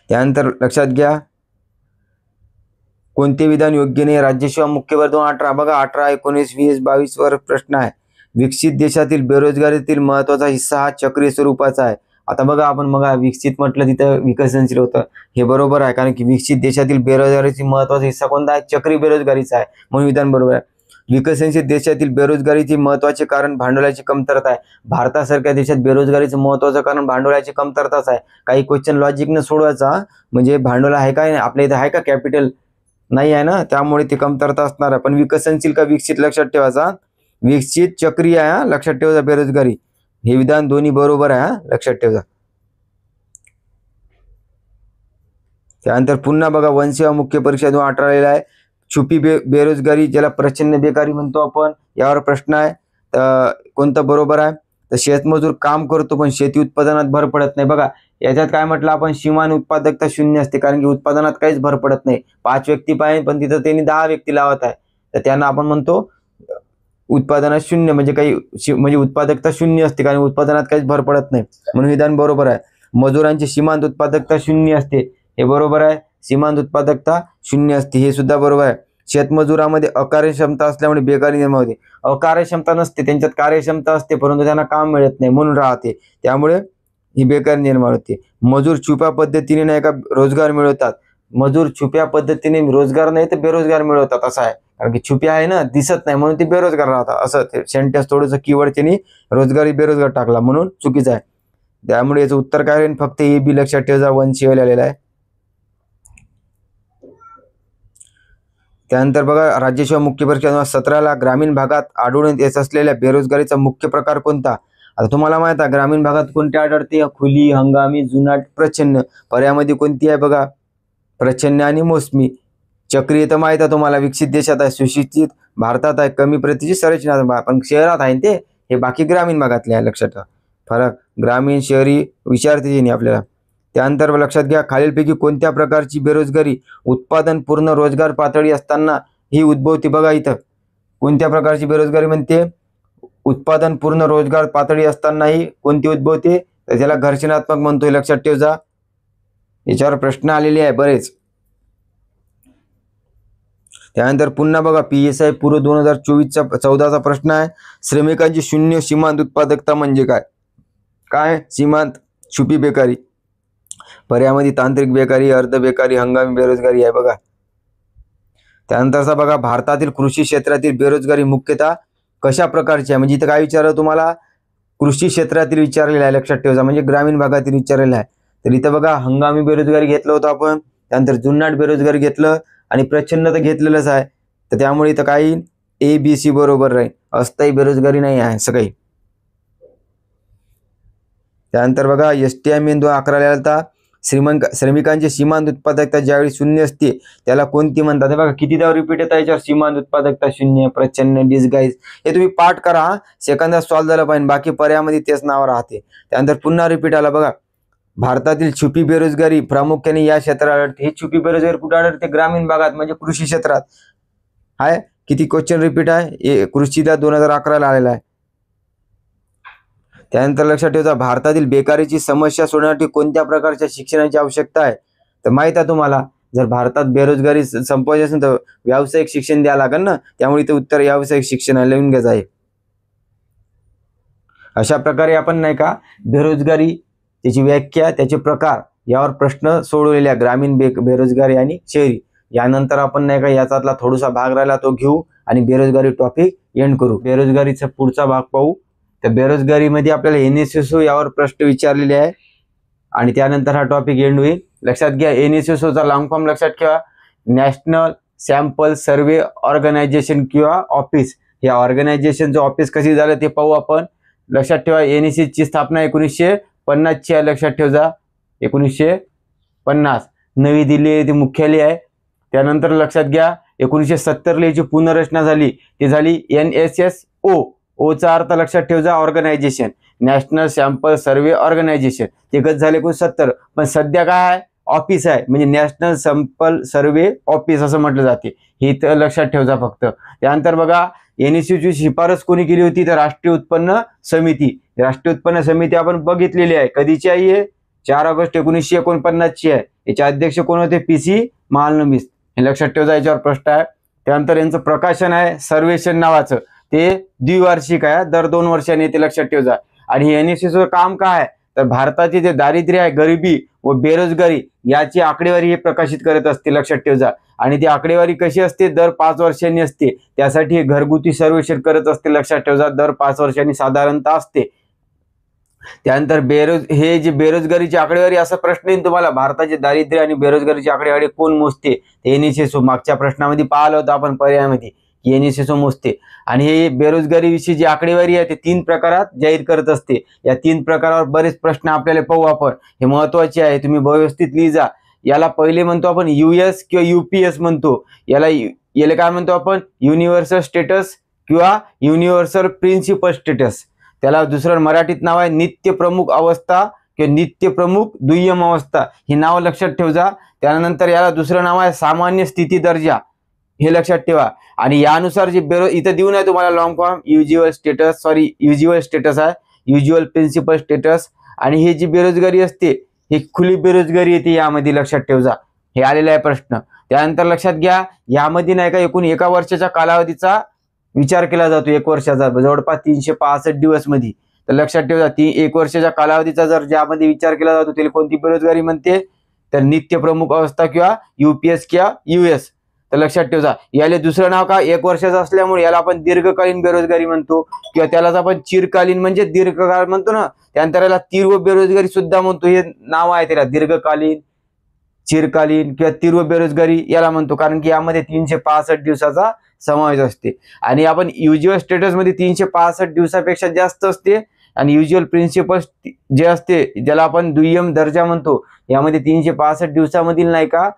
त्यानंतर लक्षात घ्या, कोणते विधान योग्य नाही. राज्यसेवा मुख्य 2018. बघा 18, 19, 20, 22 वर प्रश्न आहे. विकसित देशातील बेरोजगारीतील महत्वाचा हिस्सा हा चक्रीय स्वरूपाचा आहे. आता बघा आपण मग विकसित म्हटलं तिथं विकसनशील होतं, हे बरोबर आहे, कारण की विकसित देशातील बेरोजगारीचा महत्वाचा हिस्सा कोणता आहे, चक्रीय बेरोजगारीचा आहे, म्हणून विधान बरोबर आहे. विकसनशील देशातील बेरोजगारीचे महत्वाचे कारण भांडवलाची कमतरता आहे. भारतासारख्या देशात बेरोजगारीचं महत्वाचं कारण भांडवलाची कमतरताच आहे. काही क्वेश्चन लॉजिकनं सोडवायचा, म्हणजे भांडवल आहे का, आपल्या इथं आहे का, कॅपिटल नाही आहे ना, त्यामुळे ती कमतरता असणार आहे. पण विकसनशील का विकसित, लक्षात ठेवायचा, विकसित चक्रीय आहे, लक्षात ठेवा. बेरोजगारी हे विधान दोन्ही बरोबर आहे, लक्षात ठेवा. त्यानंतर पुन्हा बघा, वनसेवा मुख्य परीक्षा 2018 आहे. छुपी बेरोजगारी, ज्याला प्रचंड बेकारी म्हणतो आपण, यावर प्रश्न आहे. तर कोणतं बरोबर आहे, तर शेतमजूर काम करतो पण शेती उत्पादनात भर पडत नाही. बघा याच्यात काय म्हटलं आपण, सीमान उत्पादकता शून्य असते, कारण की उत्पादनात काहीच भर पडत नाही. 5 व्यक्ती पाहिजे पण तिथं त्यांनी 10 व्यक्ती लावत आहे, तर त्यांना आपण म्हणतो उत्पादनात शून्य, म्हणजे काही म्हणजे उत्पादकता शून्य असते, कारण उत्पादनात काहीच भर पडत नाही, म्हणून विधान बरोबर आहे. मजुरांची सीमांत उत्पादकता शून्य असते, हे बरोबर आहे. सीमांत उत्पादकता शून्य असते, हे सुद्धा बरोबर आहे. शेतमजुरामध्ये अकार्यक्षमता असल्यामुळे बेकारी निर्माण होते. अकार्यक्षमता नसते, त्यांच्यात कार्यक्षमता असते, परंतु त्यांना काम मिळत नाही म्हणून राहते, त्यामुळे ही बेकारी निर्माण होते. मजूर छुप्या पद्धतीने नाही का रोजगार मिळवतात. मजूर छुप्या पद्धतीने रोजगार नाही तर बेरोजगार मिळवतात, असं आहे. कारण की छुप्या आहे ना, दिसत नाही म्हणून ते बेरोजगार राहतात, असं सेंटेन्स थोडंसं कीवर्ड त्यांनी रोजगारी बेरोजगार टाकला, म्हणून चुकीचं आहे. त्यामुळे याचं उत्तर काय होईल, फक्त ए बी लक्षात ठेवा, 1 आलेला आहे. त्यानंतर बघा राज्याशिवाय मुख्य परीक्षा 17ला ग्रामीण भागात आढळून येत असलेल्या बेरोजगारीचा मुख्य प्रकार कोणता. आता तुम्हाला माहित आहे ग्रामीण भागात कोणते आढळते, खुली, हंगामी, जुनाट, प्रच्छन्न. पर्यायामध्ये कोणती आहे बघा, प्रच्छन्न आणि मोसमी. चक्रीय तर माहित आहे तुम्हाला, विकसित देशात आहे, सुशिक्षित भारतात आहे, कमी प्रतीची संरचना पण शहरात आहे ते, हे बाकी ग्रामीण भागातले आहे. लक्षात ठेवा फरक, ग्रामीण शहरी विचारते नाही आपल्याला. त्यानंतर लक्षात घ्या खालीलपैकी कोणत्या प्रकारची बेरोजगारी उत्पादन पूर्ण रोजगार पातळी असताना ही उद्भवते. बघा इथं कोणत्या प्रकारची बेरोजगारी म्हणते, उत्पादन पूर्ण रोजगार पातळी असतानाही कोणती उद्भवते, तर त्याला घर्षणात्मक म्हणतोय. लक्षात ठेव जा, याच्यावर प्रश्न आलेले आहे बरेच. त्यानंतर पुन्हा बघा PSI पूर्व 2024-14चा प्रश्न आहे, श्रमिकांची शून्य सीमांत उत्पादकता म्हणजे काय. काय सीमांत छुपी बेकारी. पर्यायामध्ये तांत्रिक बेकारी, अर्ध बेकारी, हंगामी बेरोजगारी आहे बघा. त्यानंतरचा बघा भारतातील कृषी क्षेत्रातील बेरोजगारी मुख्यतः कशा प्रकारची आहे, म्हणजे इथं काय विचारलं तुम्हाला, कृषी क्षेत्रातील विचारलेलं आहे. लक्षात ठेवा, म्हणजे ग्रामीण भागातील विचारलेलं आहे. तर इथं बघा हंगामी बेरोजगारी घेतलं होतं आपण, त्यानंतर जुनाट बेरोजगारी घेतलं आणि प्रच्छन्न तर घेतलेलंच आहे. तर त्यामुळे इथं काही ABC बरोबर राहील, अस्थायी बेरोजगारी नाही आहे असं काही. त्यानंतर बघा STIM 2011 आलता, श्रमिकांची सीमांत उत्पादकता ज्यावेळी शून्य असते त्याला कोणती म्हणतात. हे बघा कितीदा रिपीट येतात याच्यावर, सीमांत उत्पादकता शून्य, प्रच्छन्न, डिस्गाईज. हे तुम्ही पाठ करा, सेकंदात सॉल्व्ह झालं पाहिजे, बाकी पर्यायामध्ये तेच नाव राहते. त्यानंतर पुन्हा रिपीट आला बघा, भारतातील छुपी बेरोजगारी प्रामुख्याने या क्षेत्रात आढळते. ही छुपी बेरोजगारी कुठे आढळते, ग्रामीण भागात म्हणजे कृषी क्षेत्रात आहे. किती क्वेश्चन रिपीट आहे, कृषीदा 2011 आलेला आहे. त्यानंतर लक्षात ठेवा भारतातील बेकारीची समस्या सोडवण्यासाठी कोणत्या प्रकारच्या शिक्षणाची आवश्यकता आहे. तर माहित आहे तुम्हाला, जर भारतात बेरोजगारी संपवायची असेल तर व्यावसायिक शिक्षण द्यावं लागेल ना, त्यामुळे इथे उत्तर व्यावसायिक शिक्षण लिहून घ्यायचं आहे. अशा प्रकारे आपण नाही का बेरोजगारी, त्याची व्याख्या, त्याचे प्रकार यावर प्रश्न सोडवलेल्या ग्रामीण बेरोजगारी आणि शहरी. यानंतर आपण नाही का याच्यातला थोडासा भाग राहिला तो घेऊ आणि बेरोजगारी टॉपिक एंड करू. बेरोजगारीचा पुढचा भाग पाहू. तर बेरोजगारीमध्ये आपल्याला NSSO यावर प्रश्न विचारलेले आहे आणि त्यानंतर हा टॉपिक एंड होईल. लक्षात घ्या NSSOचा लॉंग फॉर्म लक्षात ठेवा, नॅशनल सॅम्पल सर्वे ऑर्गनायझेशन किंवा ऑफिस. या ऑर्गनायझेशनचं ऑफिस कशी झालं ते पाहू आपण. लक्षात ठेवा NSC ची स्थापना 1950 ची आहे. लक्षात ठेवा 1950 नवी दिल्ली येथे मुख्यालय आहे. त्यानंतर लक्षात घ्या 1970 याची पुनर्रचना झाली, ती झाली NSSO. ओचा अर्थ लक्षात ठेवा ऑर्गनायझेशन, नॅशनल सॅम्पल सर्वे ऑर्गनायझेशन. ते कधी झाले 1970, पण सध्या काय आहे, ऑफिस आहे, म्हणजे नॅशनल सॅम्पल सर्वे ऑफिस असं म्हटलं जाते. हे तर लक्षात ठेवा फक्त. त्यानंतर बघा NSC ची शिफारस कोणी केली होती, तर राष्ट्रीय उत्पन्न समिती. राष्ट्रीय उत्पन्न समिती आपण बघितलेली आहे, कधीची आहे, 4 ऑगस्ट 1949 ची आहे. याचे अध्यक्ष कोण होते, PC महालनोबिस. हे लक्षात ठेवा, याच्यावर प्रश्न आहे. त्यानंतर यांचं प्रकाशन आहे सर्वेक्षण नावाचं, ते द्विवार्षिक आहे, दर 2 वर्षांनी. ते लक्षात ठेवा. आणि NSCचं काम काय आहे, तर भारताचे जे दारिद्र्य आहे, गरिबी व बेरोजगारी याची आकडेवारी हे प्रकाशित करत असते. लक्षात ठेवा. आणि ती आकडेवारी कशी असते, दर 5 वर्षांनी असते. त्यासाठी हे घरगुती सर्वेक्षण करत असते. लक्षात ठेवा, दर 5 वर्षांनी साधारणतः असते. त्यानंतर हे जे बेरोजगारीची आकडेवारी, असा प्रश्न येईल तुम्हाला, भारताचे दारिद्र्य आणि बेरोजगारीची आकडेवारी कोण मोजते, NSSO. मागच्या प्रश्नामध्ये पाहिलं होतं आपण पर्यायामध्ये, NSSO मोजते. आणि हे बेरोजगारीविषयी जी आकडेवारी आहे ते 3 प्रकारात जाहीर करत असते. या 3 प्रकारावर बरेच प्रश्न आपल्याला पाहू आपण, हे महत्वाचे आहे, तुम्ही व्यवस्थित लिहिजा. याला पहिले म्हणतो आपण US किंवा UPS म्हणतो. याला काय म्हणतो आपण, युनिव्हर्सल स्टेटस किंवा युनिव्हर्सल प्रिन्सिपल स्टेटस. त्याला दुसरं मराठीत नाव आहे नित्य प्रमुख अवस्था किंवा नित्य प्रमुख दुय्यम अवस्था. ही नाव लक्षात ठेवा. त्यानंतर याला दुसरं नाव आहे सामान्य स्थिती दर्जा, हे लक्षात ठेवा. आणि यानुसार जे इथं देऊन आहे तुम्हाला लॉंग फॉर्म, युज्युअल स्टेटस आहे, युज्युअल प्रिन्सिपल स्टेटस. आणि हे जी बेरोजगारी असते ही खुली बेरोजगारी येते यामध्ये. लक्षात ठेवा, हे आलेला आहे प्रश्न. त्यानंतर लक्षात घ्या यामध्ये नाही का एकूण 1 वर्षाच्या कालावधीचा विचार केला जातो. 1 वर्षाचा जवळपास 365 दिवस मध्ये. तर लक्षात ठेवा 1 वर्षाच्या कालावधीचा जर ज्यामध्ये विचार केला जातो त्याला कोणती बेरोजगारी म्हणते, तर नित्य प्रमुख अवस्था किंवा UPS किंवा US. तर लक्षात ठेवा याला दुसरं नाव का 1 वर्षाचं असल्यामुळे याला आपण दीर्घकालीन बेरोजगारी म्हणतो, किंवा त्यालाच आपण चिरकालीन म्हणजे दीर्घकाळ म्हणतो ना, त्यानंतर याला तीव्र बेरोजगारी सुद्धा म्हणतो. हे नाव आहे त्याला, दीर्घकालीन, चिरकालीन किंवा तीव्र बेरोजगारी याला म्हणतो, कारण की यामध्ये 365 दिवसाचा समावेश असते. आणि आपण युज्युअल स्टेटस मध्ये 365 दिवसापेक्षा जास्त असते, आणि युज्युअल प्रिन्सिपल जे असते ज्याला आपण दुय्यम दर्जा म्हणतो, यामध्ये 365 दिवसामधील नाही का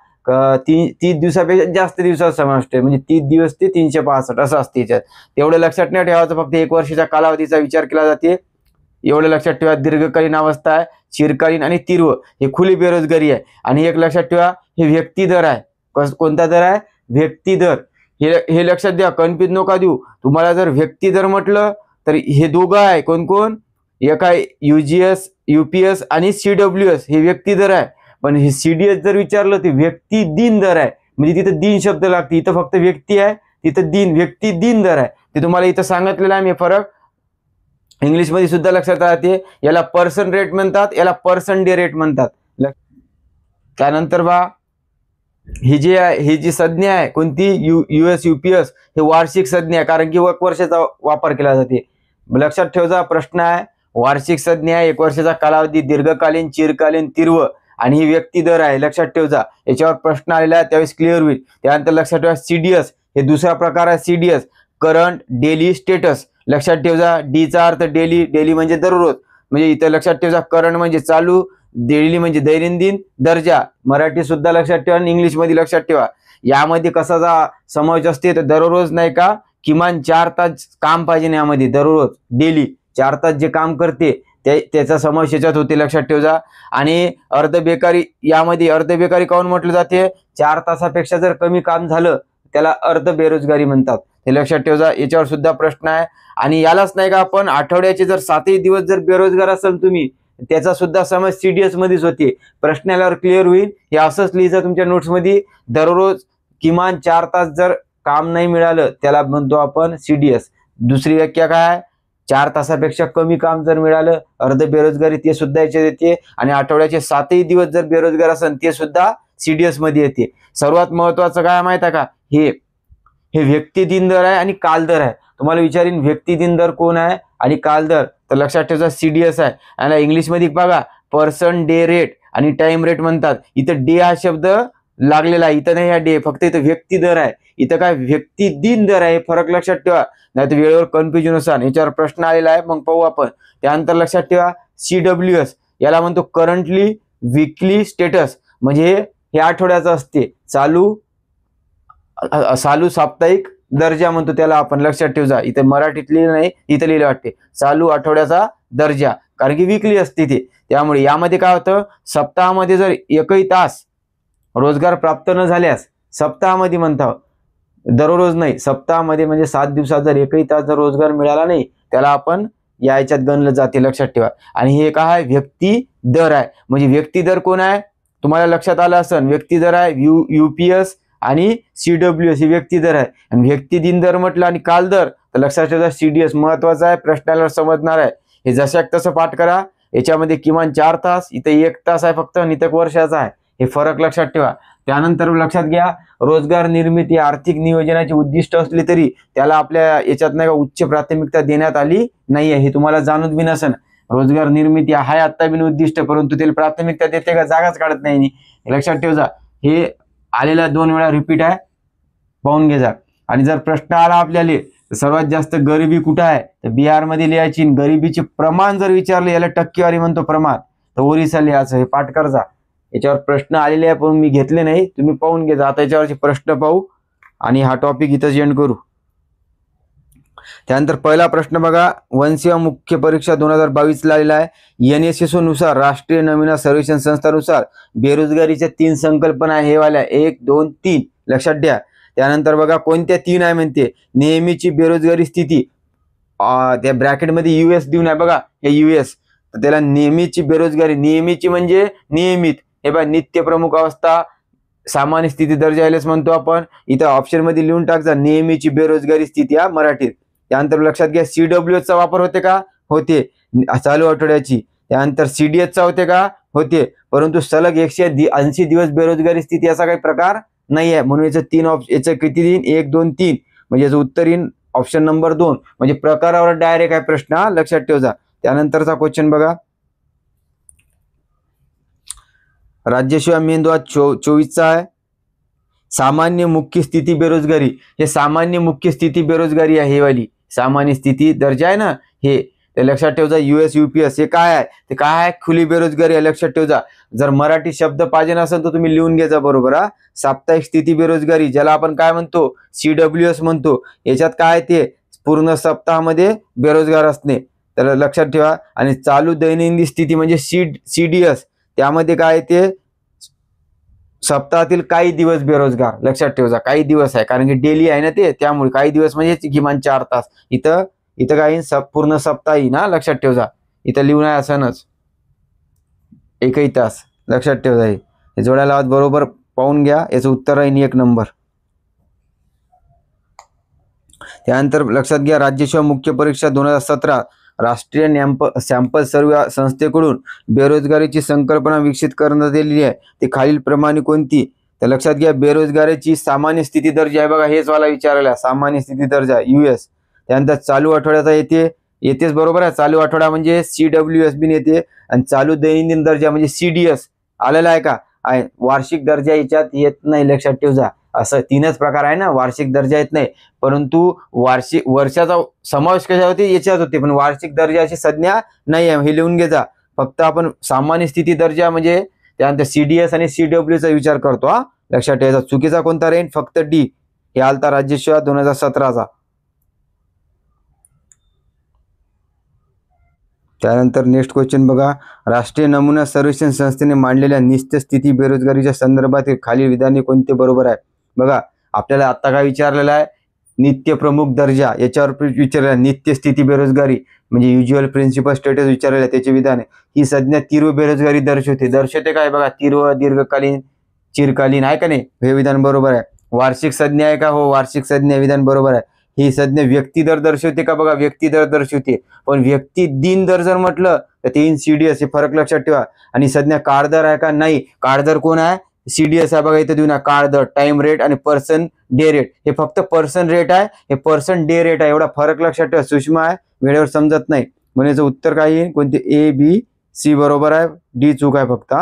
30 दिवसापेक्षा जास्त दिवसाचा समावेश असते, म्हणजे 30 दिवस ते 365 असं असते याच्यात. तेवढं लक्षात नाही ठेवायचं, फक्त 1 वर्षाच्या कालावधीचा विचार केला जाते, एवढं लक्षात ठेवा. दीर्घकालीन अवस्था आहे, चिरकालीन आणि तीव्र हे खुली बेरोजगारी आहे. आणि एक लक्षात ठेवा, हे व्यक्ती दर आहे. कोणता दर आहे? व्यक्ती दर. हे लक्षात द्या, कन्फ्यूज नका देऊ. तुम्हाला जर व्यक्ती दर म्हटलं तर हे दोघं आहे, कोण कोण? एक आहे UGS, UPS आणि CWS, हे व्यक्ती दर आहे. पण हे CDS जर विचारलं ते व्यक्ती दिन दर आहे, म्हणजे तिथं दिन शब्द लागते. इथं फक्त व्यक्ती आहे, तिथं दिन, व्यक्ती दिन दर आहे. ते तुम्हाला इथं सांगितलेलं आहे मी फरक. इंग्लिशमध्ये सुद्धा लक्षात राहते. याला पर्सन रेट म्हणतात, याला पर्सन डे रेट म्हणतात. त्यानंतर ही जी संज्ञा आहे कोणती? US, UPS हे वार्षिक संज्ञा आहे, कारण की 1 वर्षाचा वापर केला जाते. लक्षात ठेवायचा प्रश्न आहे, वार्षिक संज्ञा आहे, 1 वर्षाचा कालावधी, दीर्घकालीन, चिरकालीन, तीव्र, आणि ही व्यक्ती दर आहे. लक्षात ठेवायचा, याच्यावर प्रश्न आलेला आहे त्यावेळेस क्लिअर होईल. त्यानंतर लक्षात ठेवा CDS हे दुसरा प्रकार आहे. CDS current daily status. लक्षात ठेवायचा, डी चा अर्थ डेली, डेली म्हणजे दररोज, म्हणजे इथं लक्षात ठेवायचा करंट म्हणजे चालू, डेली म्हणजे दैनंदिन, दर्जा मराठी सुद्धा लक्षात ठेवा आणि इंग्लिश मध्ये लक्षात ठेवा. यामध्ये कसाचा समावेश असते तर दररोज नाही का किमान 4 तास काम पाहिजे. यामध्ये दररोज डेली 4 तास जे काम करते त्याचा समावेश याच्यात होते. लक्षात ठेवा. आणि अर्धबेकारी, यामध्ये अर्धबेकारी काऊन म्हटलं जाते? 4 तासापेक्षा जर कमी काम झालं त्याला अर्ध बेरोजगारी म्हणतात. हे लक्षात ठेवा, याच्यावर सुद्धा प्रश्न आहे. आणि यालाच नाही का आपण आठवड्याचे जर 7 दिवस जर बेरोजगार असाल तुम्ही, त्याचा सुद्धा समज CDS मध्येच होते. प्रश्न आल्यावर क्लिअर होईल. हे असंच लिहायचं तुमच्या नोट्स मध्ये, दररोज किमान 4 तास जर काम नाही मिळालं त्याला म्हणतो आपण CDS. दुसरी व्याख्या काय? 4 तासापेक्षा कमी काम जर मिळालं, अर्ध बेरोजगारी, ते सुद्धा याच्यात येते. आणि आठवड्याचे 7 दिवस जर बेरोजगार असेल ते सुद्धा CDS मध्ये येते. सर्वात महत्वाचं काय माहित आहे का? हे व्यक्ती दिन दर आहे आणि काल दर आहे. तुम्हाला विचारीन व्यक्ती दिन दर कोण आहे आणि काल दर, तर लक्षात ठेवायचा CDS आहे. आणि इंग्लिश मध्ये बघा पर्सन डे रेट आणि टाइम रेट म्हणतात. इथं डे हा शब्द लागलेला आहे, इथं नाही हा डे, फक्त इथं व्यक्ती दर आहे. इथं काय व्यक्ती दिन दर आहे, फरक लक्षात ठेवा, नाही तर वेळेवर कन्फ्युजन असाल. याच्यावर प्रश्न आलेला आहे, मग पाहू आपण. त्यानंतर लक्षात ठेवा CWS याला म्हणतो करंटली वीकली स्टेटस, म्हणजे हे आठवड्याचं असते. चालू साप्ताहिक दर्जा म्हणतो त्याला आपण. लक्षात ठेवा, इथं मराठीत लिहिलं नाही, इथं लिहिलं वाटते चालू आठवड्याचा दर्जा, कारण की वीकली असते ते. त्यामुळे यामध्ये काय होतं, सप्ताहामध्ये जर एकही तास रोजगार प्राप्त न झाल्यास, सप्ताहामध्ये म्हणता दररोज नाही, सप्ताहामध्ये म्हणजे 7 दिवसात जर एकही तास जर रोजगार मिळाला नाही त्याला आपण याच्यात गणलं जाते. लक्षात ठेवा. आणि हे काय? व्यक्ती दर आहे. म्हणजे व्यक्ती दर कोण आहे तुम्हाला लक्षात आलं असेल, व्यक्ती दर आहे UPS आणि CWS ही व्यक्ती दर आहे. आणि व्यक्ती दिन दर म्हटलं आणि काल दर तर लक्षात ठेवा CDS महत्वाचा आहे, प्रश्नाला समजणार आहे. हे जशाक तसं पाठ करा. याच्यामध्ये किमान 4 तास, इथं 1 तास आहे फक्त, आणि इथं 1 वर्षाचा आहे. हे फरक लक्षात ठेवा. त्यानंतर लक्षात घ्या, रोजगार निर्मिती आर्थिक नियोजनाची उद्दिष्ट असली तरी त्याला आपल्या याच्यात नाही का उच्च प्राथमिकता देण्यात आली नाहीये. हे तुम्हाला जाणून बी नसेल. रोजगार निर्मिती आहे आता बिन उद्दिष्ट, परंतु त्याला प्राथमिकता देते का? जागाच काढत नाही. लक्षात ठेवा, हे आलेला 2 वेळा रिपीट आहे, पाहून घे जा. आणि जर प्रश्न आला आपल्याला सर्वात जास्त गरिबी कुठं आहे तर बिहारमध्ये लिहायची. गरिबीचे प्रमाण जर विचारले, याला टक्केवारी म्हणतो प्रमाण, तर ओरिसा लिहायचं. हे पाठ कर जा. याच्यावर प्रश्न आलेले आहे पण मी घेतले नाही, तुम्ही पाहून घे जा. आता याच्यावरचे प्रश्न पाहू आणि हा टॉपिक इथं एंड करू. त्यानंतर पहिला प्रश्न बघा, वनसेवा मुख्य परीक्षा 2022 ला आलेला आहे. NSSO नुसार, राष्ट्रीय नमुना सर्वेक्षण संस्थानुसार बेरोजगारीच्या 3 संकल्पना हे वाल्या 1, 2, 3 लक्षात द्या. त्यानंतर बघा कोणत्या 3 आहे म्हणते. नेहमीची बेरोजगारी स्थिती, त्या ब्रॅकेटमध्ये US देऊन आहे बघा, हे US, तर त्याला नेहमीची बेरोजगारी, नेहमीची म्हणजे नियमित, हे बघा नित्य प्रमुख अवस्था, सामान्य स्थिती दर्जा यायलाच म्हणतो आपण. इथं ऑप्शन मध्ये लिहून टाकजा नेहमीची बेरोजगारी स्थिती हा मराठीत. त्यानंतर लक्षात घ्या CWS चा वापर होते का? होते, चालू आठवड्याची. त्यानंतर CDS चा होते का? होते, परंतु सलग 180 दिवस बेरोजगारी स्थिती असा काही प्रकार नाही आहे, म्हणून याचं याचं किती देईन, 1 2 3, म्हणजे याचं उत्तर येईन ऑप्शन नंबर 2, म्हणजे प्रकारावर डायरेक्ट आहे प्रश्न, हा लक्षात ठेवा. त्यानंतरचा क्वेश्चन बघा, राज्यसेवा मेंदवा 24चा आहे. सामान्य मुख्य स्थिती बेरोजगारी, हे सामान्य मुख्य स्थिती बेरोजगारी आहे, हे वाली सामान्य स्थिती दर्जा आहे ना, हे ते लक्षात ठेवजा. US UPS हे काय आहे, ते काय आहे, खुली बेरोजगारी आहे, लक्षात ठेवजा. जर मराठी शब्द पाहिजे नसेल तर तुम्ही लिहून घ्यायचा बरोबर. हा साप्ताहिक स्थिती बेरोजगारी, ज्याला आपण काय म्हणतो, CWS म्हणतो, याच्यात काय ते पूर्ण सप्ताहामध्ये बेरोजगार असणे, तर लक्षात ठेवा. आणि चालू दैनंदिन स्थिती म्हणजे CDS, त्यामध्ये काय ते सप्ताहातील काही दिवस बेरोजगार, लक्षात ठेवा. काही दिवस आहे, कारण की डेली आहे ना ते, त्यामुळे काही दिवस म्हणजे किमान 4 तास. इथं काय पूर्ण सप्ताही ना, लक्षात ठेवा. इथं लिहून आहे असंच एकही तास, लक्षात ठेवा. हे जोड्या लावत बरोबर पाहून घ्या, याचं उत्तर आहे 1 नंबर. त्यानंतर लक्षात घ्या, राज्यसेवा मुख्य परीक्षा 2017 राष्ट्रीय सॅम्पल सर्वे संस्थेकडून बेरोजगारीची संकल्पना विकसित करण्यात आलेली आहे. ते खालील प्रमाणे कोणती, तर लक्षात घ्या, बेरोजगारीची सामान्य स्थिती दर्जा आहे बघा, हेच मला विचारलं, सामान्य स्थिती दर्जा US. त्यानंतर चालू आठवड्याचा येतेच बरोबर आहे, चालू आठवडा म्हणजे CWS बी येते. आणि चालू दैनंदिन दर्जा म्हणजे CDS आलेला आहे का, आहे. वार्षिक दर्जा याच्यात येत नाही, लक्षात ठेवा. असं 3च प्रकार आहे ना, वार्षिक दर्जा येत नाही, परंतु वार्षिक वर्षाचा समावेश कशा होते, याच्यात होते, पण वार्षिक दर्जाची संज्ञा नाही आहे, हे लिहून घ्यायचा. फक्त आपण सामान्य स्थिती दर्जा म्हणजे त्यानंतर CDS आणि CW चा विचार करतो, हा लक्षात ठेवायचा. चुकीचा कोणता राहील, फक्त D, हे आलता राज्यसेवा 2017चा. त्यानंतर नेक्स्ट क्वेश्चन बघा, राष्ट्रीय नमुना सर्वेक्षण संस्थेने मांडलेल्या निश्चित स्थिती बेरोजगारीच्या संदर्भातील खालील विधाने कोणते बरोबर आहे. बघा, आपल्याला आता काय विचारलेलं आहे, नित्य प्रमुख दर्जा, याच्यावर विचारलेलं आहे. नित्य स्थिती बेरोजगारी म्हणजे युज्युअल प्रिन्सिपल स्टेटस विचारलेलं आहे, त्याचे विधान आहे. ही संज्ञा तीव्र बेरोजगारी दर्शवते काय, बघा, तीव्र, दीर्घकालीन, चिरकालीन, आहे का नाही, हे विधान बरोबर आहे. वार्षिक संज्ञा आहे का, हो वार्षिक संज्ञा, विधान बरोबर आहे. ही संज्ञा व्यक्ती दर दर्शवते का, बघा व्यक्ती दर दर्शवते, पण व्यक्ती दिन दर जर म्हटलं तर ते CDS, हे फरक लक्षात ठेवा. आणि संज्ञा काळदर आहे का, नाही, काळदर कोण आहे, CDS आहे बघा, इथं देऊ ना, काळदर, टाइम रेट आणि पर्सन डे रेट, हे फक्त पर्सन रेट आहे, हे पर्सन डे रेट आहे, एवढा फरक लक्षात ठेवा. सूक्ष्म आहे, वेळेवर समजत नाही, म्हणजे याचं उत्तर काय येईल, कोणते, A B C बरोबर आहे, D चूक आहे फक्त.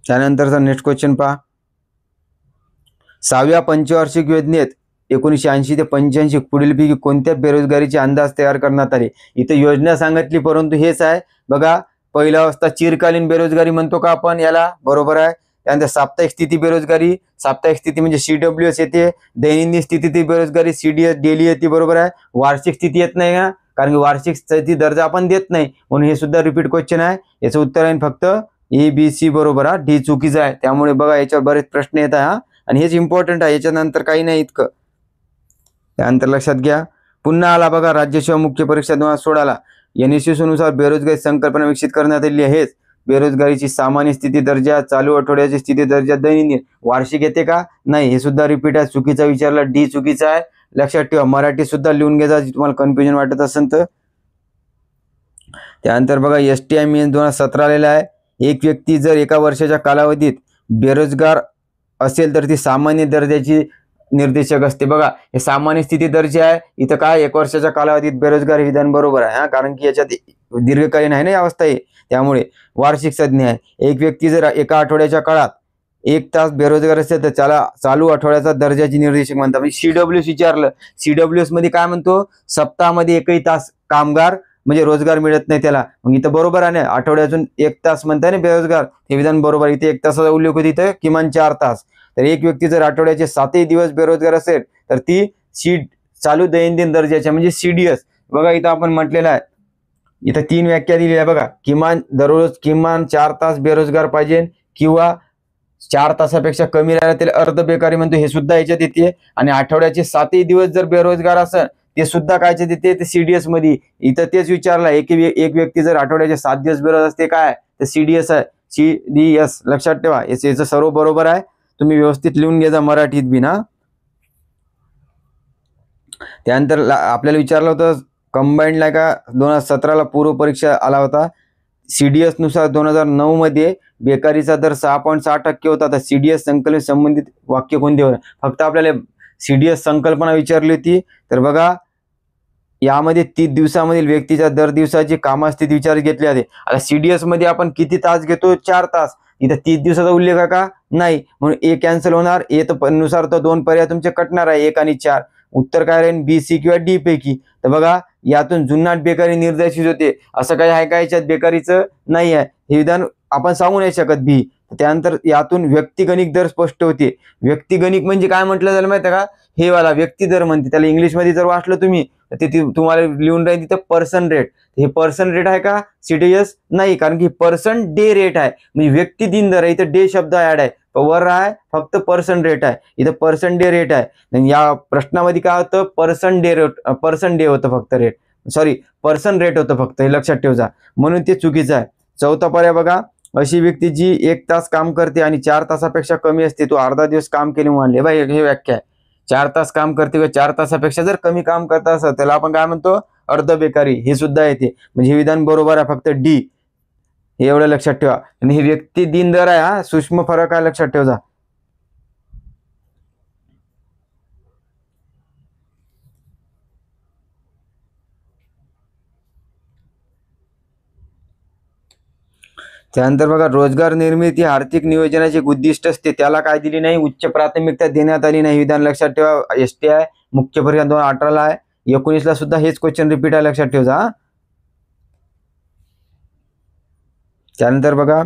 त्यानंतरचा नेक्स्ट क्वेश्चन पहा, 6व्या पंचवार्षिक योजनेत 1980 ते 85 पुढीलपैकी कोणत्या बेरोजगारीचे अंदाज तयार करण्यात आले. इथे योजना सांगितली, परंतु हेच आहे बघा, पहिला अवस्था चिरकालीन बेरोजगारी म्हणतो का आपण याला, बरोबर आहे. त्यानंतर साप्ताहिक स्थिती बेरोजगारी, साप्ताहिक स्थिती म्हणजे CWS येते. दैनंदिन स्थिती बेरोजगारी CDS डेली येते, बरोबर आहे. वार्षिक स्थिती येत नाही का, कारण की वार्षिक स्थिती दर्जा आपण देत नाही, म्हणून हे सुद्धा रिपीट क्वेश्चन आहे. याचं उत्तर आहे फक्त A B C बरोबर, हा D चुकीचं आहे. त्यामुळे बघा याच्यावर बरेच प्रश्न येत आहे, हा, आणि हेच इम्पॉर्टंट आहे, याच्यानंतर काही नाही इतकं. त्यानंतर लक्षात घ्या, पुन्हा आला बघा, राज्यसेवा मुख्य परीक्षा 2016ला NSS नुसार बेरोजगारी संकल्पना विकसित करण्यात आली आहे. बेरोजगारीची सामान्य स्थिती दर्जा, चालू आठवड्याची स्थिती दर्जा, दैनंदिन. वार्षिक येते का, नाही, हे सुद्धा रिपीट आहे, चुकीचा विचारला, D चुकीचा आहे, लक्षात ठेवा. मराठी सुद्धा लिहून घ्यायचा तुम्हाला कन्फ्युजन वाटत असेल तर. त्यानंतर बघा, STIMS 2017 आलेला आहे. एक व्यक्ती जर एका वर्षाच्या कालावधीत बेरोजगार असेल तर ती सामान्य दर्जाची निर्देशक असते. बघा, हे सामान्य स्थिती दर्जा आहे, इथं काय 1 वर्षाच्या कालावधीत बेरोजगारी, विधान बरोबर आहे, हा, कारण की याच्यात दीर्घकालीन आहे ना अवस्था आहे, त्यामुळे वार्षिक संज्ञा आहे. एक व्यक्ती जर एका आठवड्याच्या काळात 1 तास बेरोजगार असेल तर त्याला चालू आठवड्याचा दर्जाची निर्देशक म्हणतात. म्हणजे CWS विचारलं, CWS मध्ये काय म्हणतो, सप्ताहामध्ये एकही तास कामगार म्हणजे रोजगार मिळत नाही त्याला, मग इथं बरोबर आहे ना, आठवड्यातून 1 तास म्हणताय ना बेरोजगार, हे विधान बरोबर. इथे 1 तासाचा उल्लेख होतो, इथं किमान 4 तास. तर एक व्यक्ती जर आठवड्याचे 7ही दिवस बेरोजगार असेल तर ती चालू दैनंदिन दर्जाच्या म्हणजे CDS. बघा इथं आपण म्हटलेलं आहे, इथं 3 व्याख्या दिली आहे बघा, दररोज किमान 4 तास बेरोजगार पाहिजे, किंवा 4 तासापेक्षा कमी राहिला त्याला अर्ध बेकारी म्हणतो, हे सुद्धा याच्यात येते. आणि आठवड्याचे 7ही दिवस जर बेरोजगार असेल ते सुद्धा कायच्यात येते, ते CDS मध्ये. इथं तेच विचारलं, एक व्यक्ती जर आठवड्याचे 7 दिवस बेरोजगार असते काय, तर CDS आहे, CDS, लक्षात ठेवा. याचं सर्व बरोबर आहे, तुम्ही व्यवस्थित लिहून घ्या मराठीत बी ना. त्यानंतर आपल्याला विचारलं होतं, कंबाईंडला का 2017ला पूर्व परीक्षा आला होता, CDS नुसार 2009 मध्ये बेकारीचा दर 6.6% होता. तर CDS संकल्पने संबंधित वाक्य कोणते होते? फक्त आपल्याला CDS संकल्पना विचारली होती. तर बघा यामध्ये 30 दिवसामधील व्यक्तीच्या दर दिवसाची कामस्थिती विचार घेतली जाते. आता CDS मध्ये आपण किती तास घेतो? 4 तास. इथं 30 दिवसाचा उल्लेख आहे का? नाही, म्हणून ए कॅन्सल होणार. ए नुसार तर 2 पर्याय तुमचे कटणार आहे, 1 आणि 4. उत्तर काय राहील? B, C किंवा D पैकी. तर बघा यातून जुनाट बेकारी निर्देशित होते. असं काही आहे का याच्यात बेकारीचं? नाही आहे. हे विधान आपण सांगू नाही शकत B. त्यानंतर यातून व्यक्तिगणिक दर स्पष्ट होते. व्यक्तिगणिक म्हणजे काय म्हटलं जाईल माहिती आहे का? हे वाला व्यक्ती दर म्हणते त्याला. इंग्लिशमध्ये जर वाचलं तुम्ही तर ते तुम्हाला लिहून राहील तिथं पर्सन रेट. हे पर्सन रेट आहे का CDS? नाही, कारण की पर्सन डे रेट आहे. म्हणजे व्यक्ती दिन दर आहे. इथं डे शब्द ऍड आहे. वर आहे फक्त पर्सन रेट आहे. इथं पर्सन डे रेट आहे. या प्रश्नामध्ये काय होतं? पर्सन डे होतं फक्त रेट. सॉरी, पर्सन रेट होतं फक्त. हे लक्षात ठेवा, म्हणून ते चुकीचं आहे. चौथा पर्याय बघा, अशी व्यक्ती जी 1 तास काम करते आणि 4 तासापेक्षा कमी असते तो अर्धा दिवस काम केले मानले. बाई हे व्याख्या आहे. 4 तास काम करते व 4 तासापेक्षा जर कमी काम करत असत त्याला आपण काय म्हणतो? अर्ध बेकारी. हे सुद्धा येते. म्हणजे हे विधान बरोबर आहे, फक्त D. हे एवढं लक्षात ठेवा. आणि हे व्यक्ती दिन दर आहे, हा सूक्ष्म फरक आहे, लक्षात ठेवा. त्यानंतर बघा, रोजगार निर्मिती आर्थिक नियोजनाचे उद्दिष्ट असते त्याला काय दिली नाही? उच्च प्राथमिकता देण्यात आली नाही. विधान लक्षात ठेवा. STI मुख्य परीक्षा 2018 आहे. 19 ला सुद्धा हेच क्वेश्चन रिपीट आहे, लक्षात ठेवा. त्यानंतर बघा,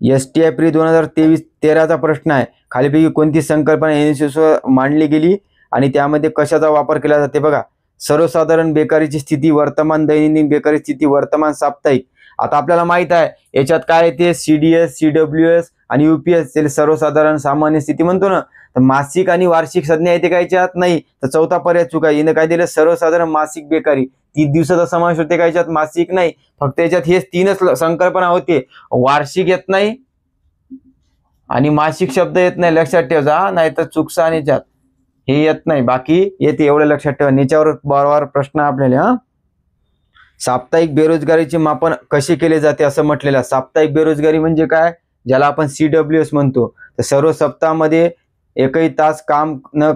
STI प्री 2013चा प्रश्न आहे. खालीपैकी कोणती संकल्पना NSS मांडली गेली आणि त्यामध्ये कशाचा वापर केला जाते? बघा, सर्वसाधारण बेकारीची स्थिती, वर्तमान दैनंदिन बेकारी स्थिती, वर्तमान साप्ताहिक. आता आपल्याला माहित आहे याच्यात काय येते? CDS, CWS आणि UPS सर्वसाधारण सामान्य स्थिती म्हणतो ना. तर मासिक आणि वार्षिक संज्ञा येते का याच्यात? नाही. तर चौथा पर्याय चुका. हिने काय दिलं? सर्वसाधारण मासिक बेकारी. 30 दिवसाचा समावेश होते का याच्यात? मासिक नाही. फक्त याच्यात हेच 3च संकल्पना होते. वार्षिक येत नाही आणि मासिक शब्द येत नाही, लक्षात ठेवा. नाही तर चुकसा आणि याच्यात हे येत नाही, बाकी येते, एवढं लक्षात ठेवा. याच्यावर बरोबर प्रश्न आपल्याला. साप्ताहिक बेरोजगारीचे मापन कसे केले जाते असं म्हटलेलं. साप्ताहिक बेरोजगारी म्हणजे काय? ज्याला आपण CWS म्हणतो. तर सर्व सप्ताहामध्ये एकही तास काम न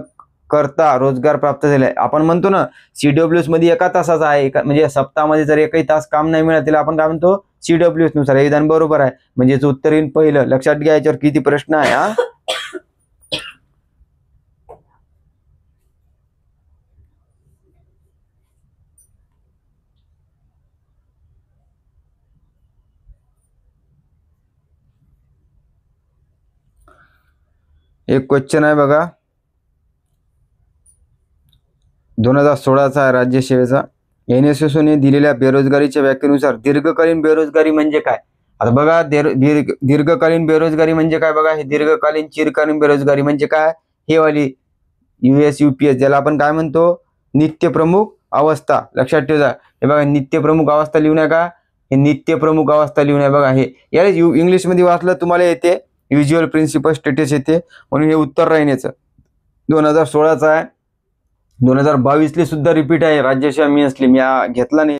करता रोजगार प्राप्त झाले. आपण म्हणतो ना CWS मध्ये 1 तासाचा आहे, म्हणजे सप्ताहामध्ये जर एकही तास काम नाही मिळालं त्याला आपण काय म्हणतो? CWS नुसार. हे विधान बरोबर आहे. म्हणजे उत्तर येईल पहिलं. लक्षात घ्या याच्यावर किती प्रश्न आहे. हा, एक क्वेश्चन आहे बघा, 2016चा आहे, राज्यसेवेचा. NSS ने दिलेल्या बेरोजगारीच्या व्याख्येनुसार दीर्घकालीन बेरोजगारी म्हणजे काय? आता बघा, दीर्घकालीन बेरोजगारी म्हणजे काय? बघा, हे दीर्घकालीन चिरकालीन बेरोजगारी म्हणजे काय? हे वाली US UPS ज्याला आपण काय म्हणतो? नित्यप्रमुख अवस्था. लक्षात ठेवा. हे बघा, नित्यप्रमुख अवस्था लिहून आहे का? हे नित्यप्रमुख अवस्था लिहून आहे बघा. हे याला इंग्लिशमध्ये वाचलं तुम्हाला येते, युज्युअल प्रिन्सिपल स्टेटस येते, म्हणून हे उत्तर राहील याचं. 2016चा आहे. 2022 सुद्धा रिपीट आहे राज्यसेवा मी असली, मी घेतला नाही.